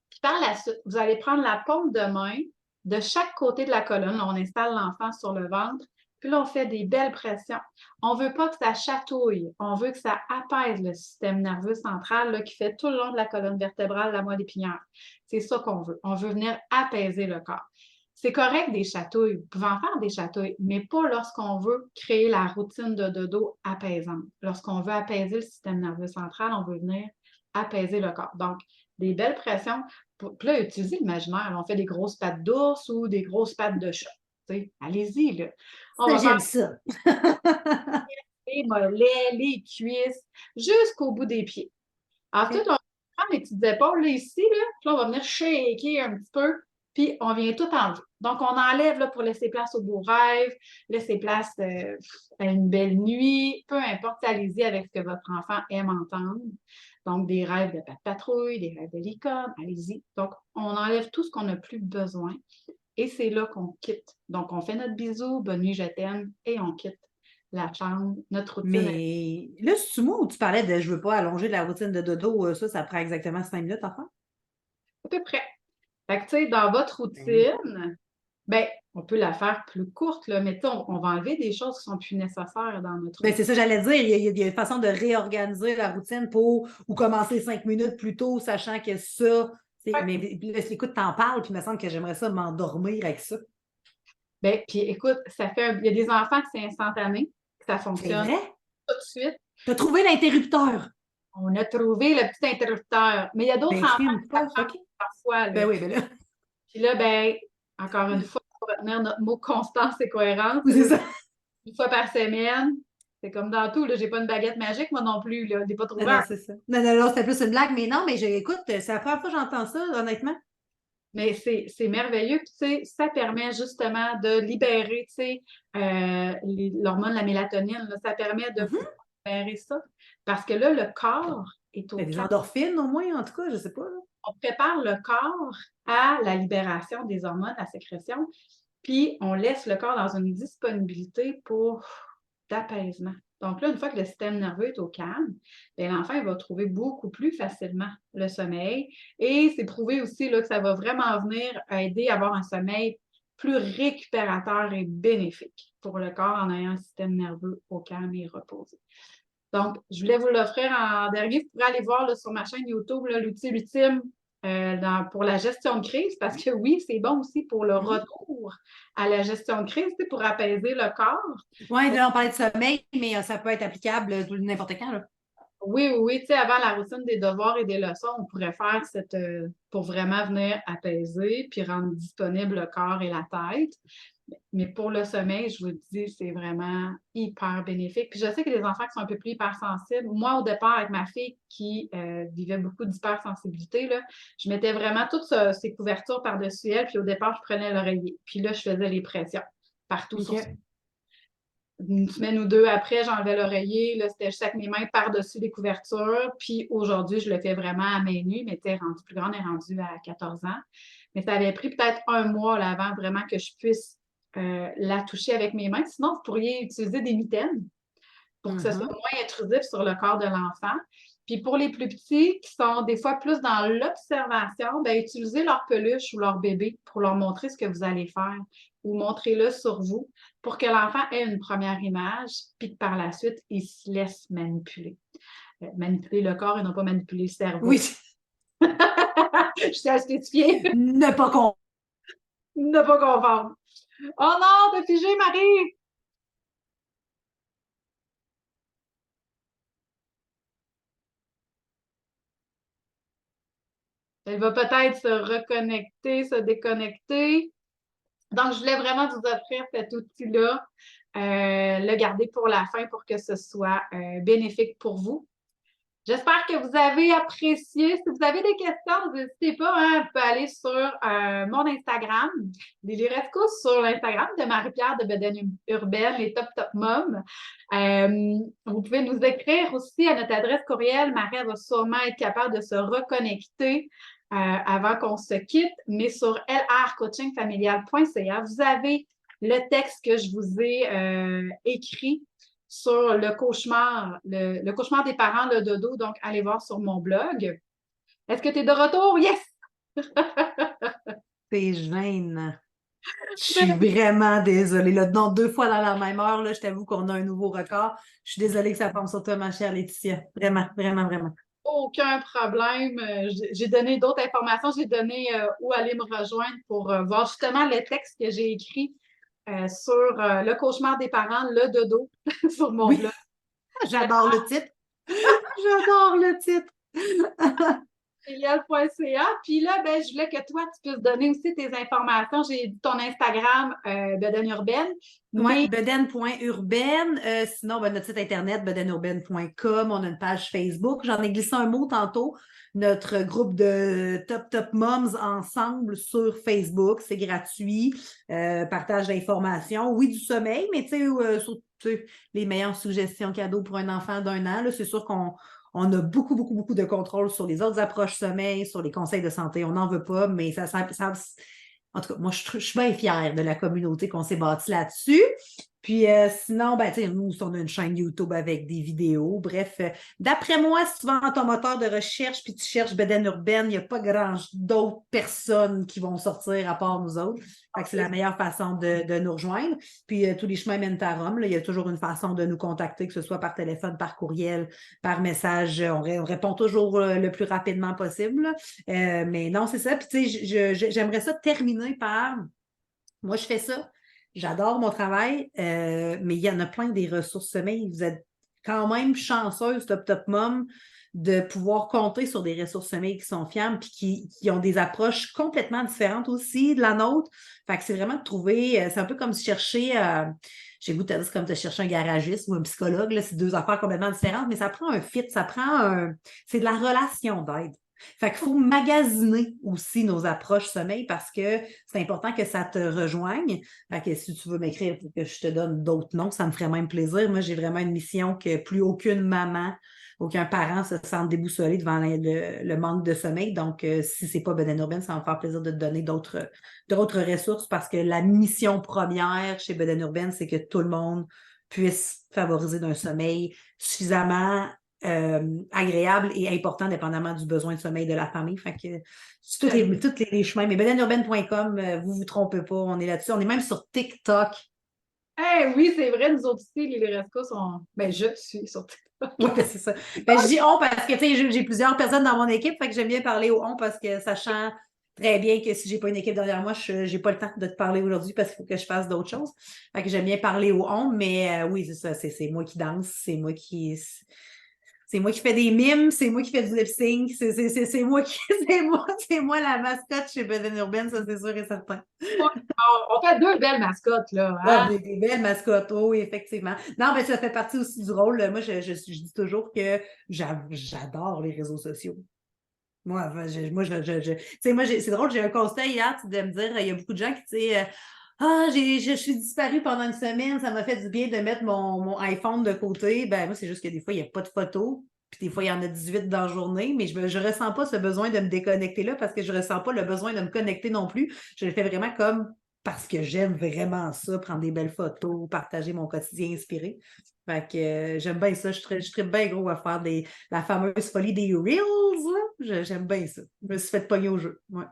Puis par la suite, vous allez prendre la paume de main de chaque côté de la colonne. Là, on installe l'enfant sur le ventre. Puis là, on fait des belles pressions. On ne veut pas que ça chatouille. On veut que ça apaise le système nerveux central là, qui fait tout le long de la colonne vertébrale, la moelle épinière. C'est ça qu'on veut. On veut venir apaiser le corps. C'est correct des chatouilles. Vous pouvez en faire des chatouilles, mais pas lorsqu'on veut créer la routine de dodo apaisante. Lorsqu'on veut apaiser le système nerveux central, on veut venir apaiser le corps. Donc, des belles pressions. Puis là, utilisez l'imaginaire. On fait des grosses pattes d'ours ou des grosses pattes de chat. Allez-y, là. On va J'aime faire ça. les mollets, les cuisses, jusqu'au bout des pieds. Ensuite, on va prendre les petites épaules là, ici, là, puis là, on va venir shaker un petit peu, puis on vient tout enlever. Donc, on enlève là, pour laisser place au beau rêve, laisser place à une belle nuit, peu importe, allez-y avec ce que votre enfant aime entendre. Donc, des rêves de patrouille, des rêves de licorne, allez-y. Donc, on enlève tout ce qu'on n'a plus besoin et c'est là qu'on quitte. Donc, on fait notre bisou, bonne nuit, je t'aime, et on quitte la chambre, notre routine. Mais là, c'est moi où tu parlais de je veux pas allonger la routine de dodo, ça prend exactement 5 minutes, enfin? À peu près. Fait que, tu sais, dans votre routine, ben, on peut la faire plus courte, là, mais on va enlever des choses qui sont plus nécessaires dans notre Ben, routine. c'est ça, j'allais dire. Il y a une façon de réorganiser la routine pour ou commencer 5 minutes plus tôt, sachant que ça. Mais là, écoute, t'en parles, puis il me semble que j'aimerais ça m'endormir avec ça. Ben, puis écoute, il y a des enfants que c'est instantané, que ça C'est fonctionne vrai? tout de suite. T'as trouvé l'interrupteur. On a trouvé le petit interrupteur. Mais il y a d'autres Ben, enfants crime, qui ça pas, prend OK. parfois. Là. Ben oui, ben là. Puis là, ben, encore une fois, pour retenir notre mot constance et cohérence, C'est ça. une fois par semaine. C'est comme dans tout, là, j'ai pas une baguette magique, moi non plus, là. Je n'ai pas Non, trouvé non, un. c'est ça. Non, non, non, c'était plus une blague, mais non, mais écoute, c'est la première fois que j'entends ça, honnêtement. Mais c'est merveilleux. Puis, tu sais, ça permet justement de libérer, tu sais, l'hormone, la mélatonine. Là, ça permet de Mhm. libérer ça. Parce que là, le corps est Il y au a des calme. endorphines, au moins, en tout cas, je sais pas. Là. On prépare le corps à la libération des hormones, la sécrétion, puis on laisse le corps dans une disponibilité pour d'apaisement. Donc là, une fois que le système nerveux est au calme, bien, l'enfant il va trouver beaucoup plus facilement le sommeil. Et c'est prouvé aussi là, que ça va vraiment venir aider à avoir un sommeil plus récupérateur et bénéfique pour le corps en ayant un système nerveux au calme et reposé. Donc, je voulais vous l'offrir en dernier. Vous pourrez aller voir là, sur ma chaîne YouTube l'outil ultime pour la gestion de crise, parce que oui, c'est bon aussi pour le retour à la gestion de crise, pour apaiser le corps. Oui, là, on parlait de sommeil, mais ça peut être applicable n'importe quand. Là. Oui, oui, oui. Tu sais, avant la routine des devoirs et des leçons, on pourrait faire pour vraiment venir apaiser puis rendre disponible le corps et la tête. Mais pour le sommeil, je vous le dis, c'est vraiment hyper bénéfique. Puis je sais que les enfants qui sont un peu plus hypersensibles, moi, au départ, avec ma fille qui vivait beaucoup d'hypersensibilité, là, je mettais vraiment toutes ces couvertures par-dessus elle. Puis au départ, je prenais l'oreiller. Puis là, je faisais les pressions partout sur OK. une semaine ou deux après, j'enlevais l'oreiller. Là, c'était juste avec mes mains par-dessus les couvertures. Puis aujourd'hui, je le fais vraiment à main nue. Mais t'es rendue plus grande, elle est rendue à 14 ans. Mais ça avait pris peut-être un mois là, avant vraiment que je puisse la toucher avec mes mains. Sinon, vous pourriez utiliser des mitaines pour que ce soit Mhm. moins intrusif sur le corps de l'enfant. Puis pour les plus petits qui sont des fois plus dans l'observation, ben, utilisez leur peluche ou leur bébé pour leur montrer ce que vous allez faire ou montrez-le sur vous pour que l'enfant ait une première image, puis que par la suite, il se laisse manipuler. Manipuler le corps et non pas manipuler le cerveau. Oui, Je tiens à spécifier, ne pas con. ne pas confondre. Oh non, t'as figé, Marie! Elle va peut-être se reconnecter, se déconnecter. Donc, je voulais vraiment vous offrir cet outil-là, le garder pour la fin pour que ce soit bénéfique pour vous. J'espère que vous avez apprécié. Si vous avez des questions, n'hésitez pas, hein, vous pouvez aller sur mon Instagram, Lily Rescousse, sur l'Instagram de Marie-Pierre de Bedaine Urbaine, les Top Top Moms. Vous pouvez nous écrire aussi à notre adresse courriel. Marie va sûrement être capable de se reconnecter avant qu'on se quitte, mais sur lrcoachingfamilial.ca, vous avez le texte que je vous ai écrit sur le cauchemar des parents, le dodo. Donc, allez voir sur mon blog. Est-ce que tu es de retour? Yes! C'est gênant. Je suis vraiment désolée. Là, non, 2 fois dans la même heure, là, je t'avoue qu'on a un nouveau record. Je suis désolée que ça tombe sur toi, ma chère Laetitia. Vraiment, vraiment, vraiment. Aucun problème. J'ai donné d'autres informations. J'ai donné où aller me rejoindre pour voir justement le texte que j'ai écrit sur le cauchemar des parents, le dodo, sur mon Oui, blog. j'adore le titre. J'adore le titre. Filiale.ca. Puis là, ben, je voulais que toi, tu puisses donner aussi tes informations. J'ai dit ton Instagram, Bedaine Urbaine, Oui, mais bedaine.urbaine. Sinon, ben, notre site internet, bedainurbaine.com. On a une page Facebook. J'en ai glissé un mot tantôt. Notre groupe de Top Top Moms ensemble sur Facebook. C'est gratuit. Partage d'informations. Oui, du sommeil, mais tu sais, les meilleures suggestions cadeaux pour un enfant d'1 an. Là, c'est sûr qu'on a beaucoup, beaucoup, beaucoup de contrôle sur les autres approches sommeil, sur les conseils de santé. On n'en veut pas, mais en tout cas, moi, je suis bien fière de la communauté qu'on s'est bâtie là-dessus. Puis sinon, ben, nous, on a une chaîne YouTube avec des vidéos. Bref, d'après moi, si tu vas dans ton moteur de recherche puis tu cherches Bedaine Urbaine, il n'y a pas grand d'autres personnes qui vont sortir à part nous autres. Fait que c'est la meilleure façon de nous rejoindre. Puis tous les chemins mènent à Rome. Là. Il y a toujours une façon de nous contacter, que ce soit par téléphone, par courriel, par message. On répond toujours le plus rapidement possible. Mais non, c'est ça. Puis tu sais, j'aimerais ça terminer par... Moi, je fais ça. J'adore mon travail, mais il y en a plein des ressources sommeil. Vous êtes quand même chanceuse, Top Top Mom, de pouvoir compter sur des ressources sommeil qui sont fiables puis qui ont des approches complètement différentes aussi de la nôtre. Fait que c'est vraiment de trouver, c'est un peu comme si chercher, j'ai goût de te dire, c'est comme de chercher un garagiste ou un psychologue, là, c'est 2 affaires complètement différentes, mais ça prend un fit, c'est de la relation d'aide. Fait qu'il faut magasiner aussi nos approches sommeil parce que c'est important que ça te rejoigne. Fait que si tu veux m'écrire pour que je te donne d'autres noms, ça me ferait même plaisir. Moi, j'ai vraiment une mission que plus aucune maman, aucun parent se sente déboussolé devant le manque de sommeil. Donc, si c'est pas Bedaine Urbaine, ça va me faire plaisir de te donner d'autres ressources parce que la mission première chez Bedaine Urbaine, c'est que tout le monde puisse favoriser d'un sommeil suffisamment agréable et important dépendamment du besoin de sommeil de la famille. Fait que tous les chemins. Mais bedainurbaine.com, vous vous trompez pas, on est là-dessus. On est même sur TikTok. hey, oui, c'est vrai, nous autres ici, les Rescos sont. Ben, je suis sur TikTok. Oui, c'est ça. Ben, je dis on parce que j'ai plusieurs personnes dans mon équipe, fait que j'aime bien parler au on parce que sachant très bien que si j'ai pas une équipe derrière moi, je n'ai pas le temps de te parler aujourd'hui parce qu'il faut que je fasse d'autres choses. Fait que j'aime bien parler au on, mais oui, c'est ça, c'est moi qui danse, c'est moi qui. C'est moi qui fais des mimes, c'est moi qui fais du lip-sync, c'est moi qui c'est moi la mascotte chez Beden Urban, ça c'est sûr et certain. Ouais, on fait deux belles mascottes, là. Ah, Hein? des belles mascottes, oh, oui, effectivement. Non, mais ça fait partie aussi du rôle. Moi, je dis toujours que j'adore les réseaux sociaux. Moi, tu sais, moi, c'est drôle, j'ai un constat hier de me dire, il y a beaucoup de gens qui, tu sais, je suis disparue pendant une semaine, ça m'a fait du bien de mettre mon iPhone de côté. Ben, moi, c'est juste que des fois, il n'y a pas de photos, puis des fois, il y en a 18 dans la journée, mais je ressens pas ce besoin de me déconnecter là parce que je ressens pas le besoin de me connecter non plus. Je le fais vraiment comme parce que j'aime vraiment ça, prendre des belles photos, partager mon quotidien inspiré. Fait que j'aime bien ça. Je serais bien gros à faire la fameuse folie des Reels, là. J'aime bien ça. Je me suis fait pogner au jeu. Ouais.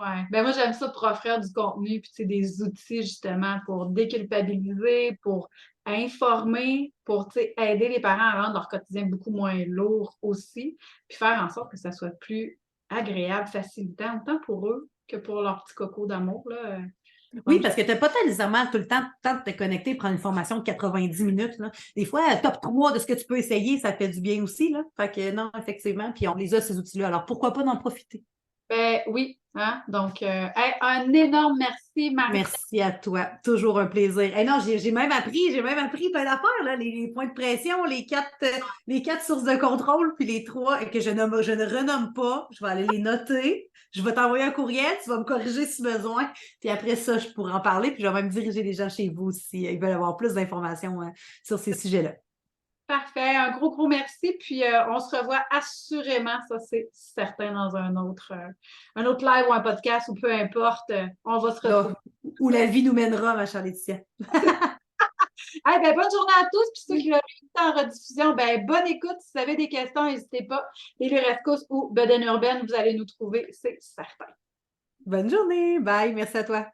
Ouais. Ben moi, j'aime ça pour offrir du contenu, puis tu sais, des outils justement pour déculpabiliser, pour informer, pour tu sais, aider les parents à rendre leur quotidien beaucoup moins lourd aussi, puis faire en sorte que ça soit plus agréable, facilitant, autant pour eux que pour leur petit coco d'amour, là. Oui, Donc, parce que tu n'as pas nécessairement tout le temps de te connecter, prendre une formation de 90 minutes. Là. Des fois, top 3 de ce que tu peux essayer, ça fait du bien aussi. Là. Fait que non, effectivement, puis on les a, ces outils-là. Alors pourquoi pas d'en profiter? ben oui, hein? Donc, hey, un énorme merci, Marie. Merci à toi. Toujours un plaisir. Eh non, j'ai même appris plein d'affaires, là, les points de pression, les quatre sources de contrôle, puis les trois que je ne renomme pas. Je vais aller les noter. Je vais t'envoyer un courriel, tu vas me corriger si besoin. Puis après ça, je pourrai en parler, puis je vais même diriger les gens chez vous si ils veulent avoir plus d'informations sur ces sujets-là. Parfait, un gros, gros merci. Puis on se revoit assurément, ça c'est certain, dans un autre live ou un podcast ou peu importe. On va se retrouver. Là, où la vie nous mènera, ma chère Laetitia. Hey, ben, bonne journée à tous. Puis ceux qui l'ont écouté en rediffusion, ben, bonne écoute. Si vous avez des questions, n'hésitez pas. Les Rescos ou Beden Urban, vous allez nous trouver, c'est certain. Bonne journée. Bye. Merci à toi.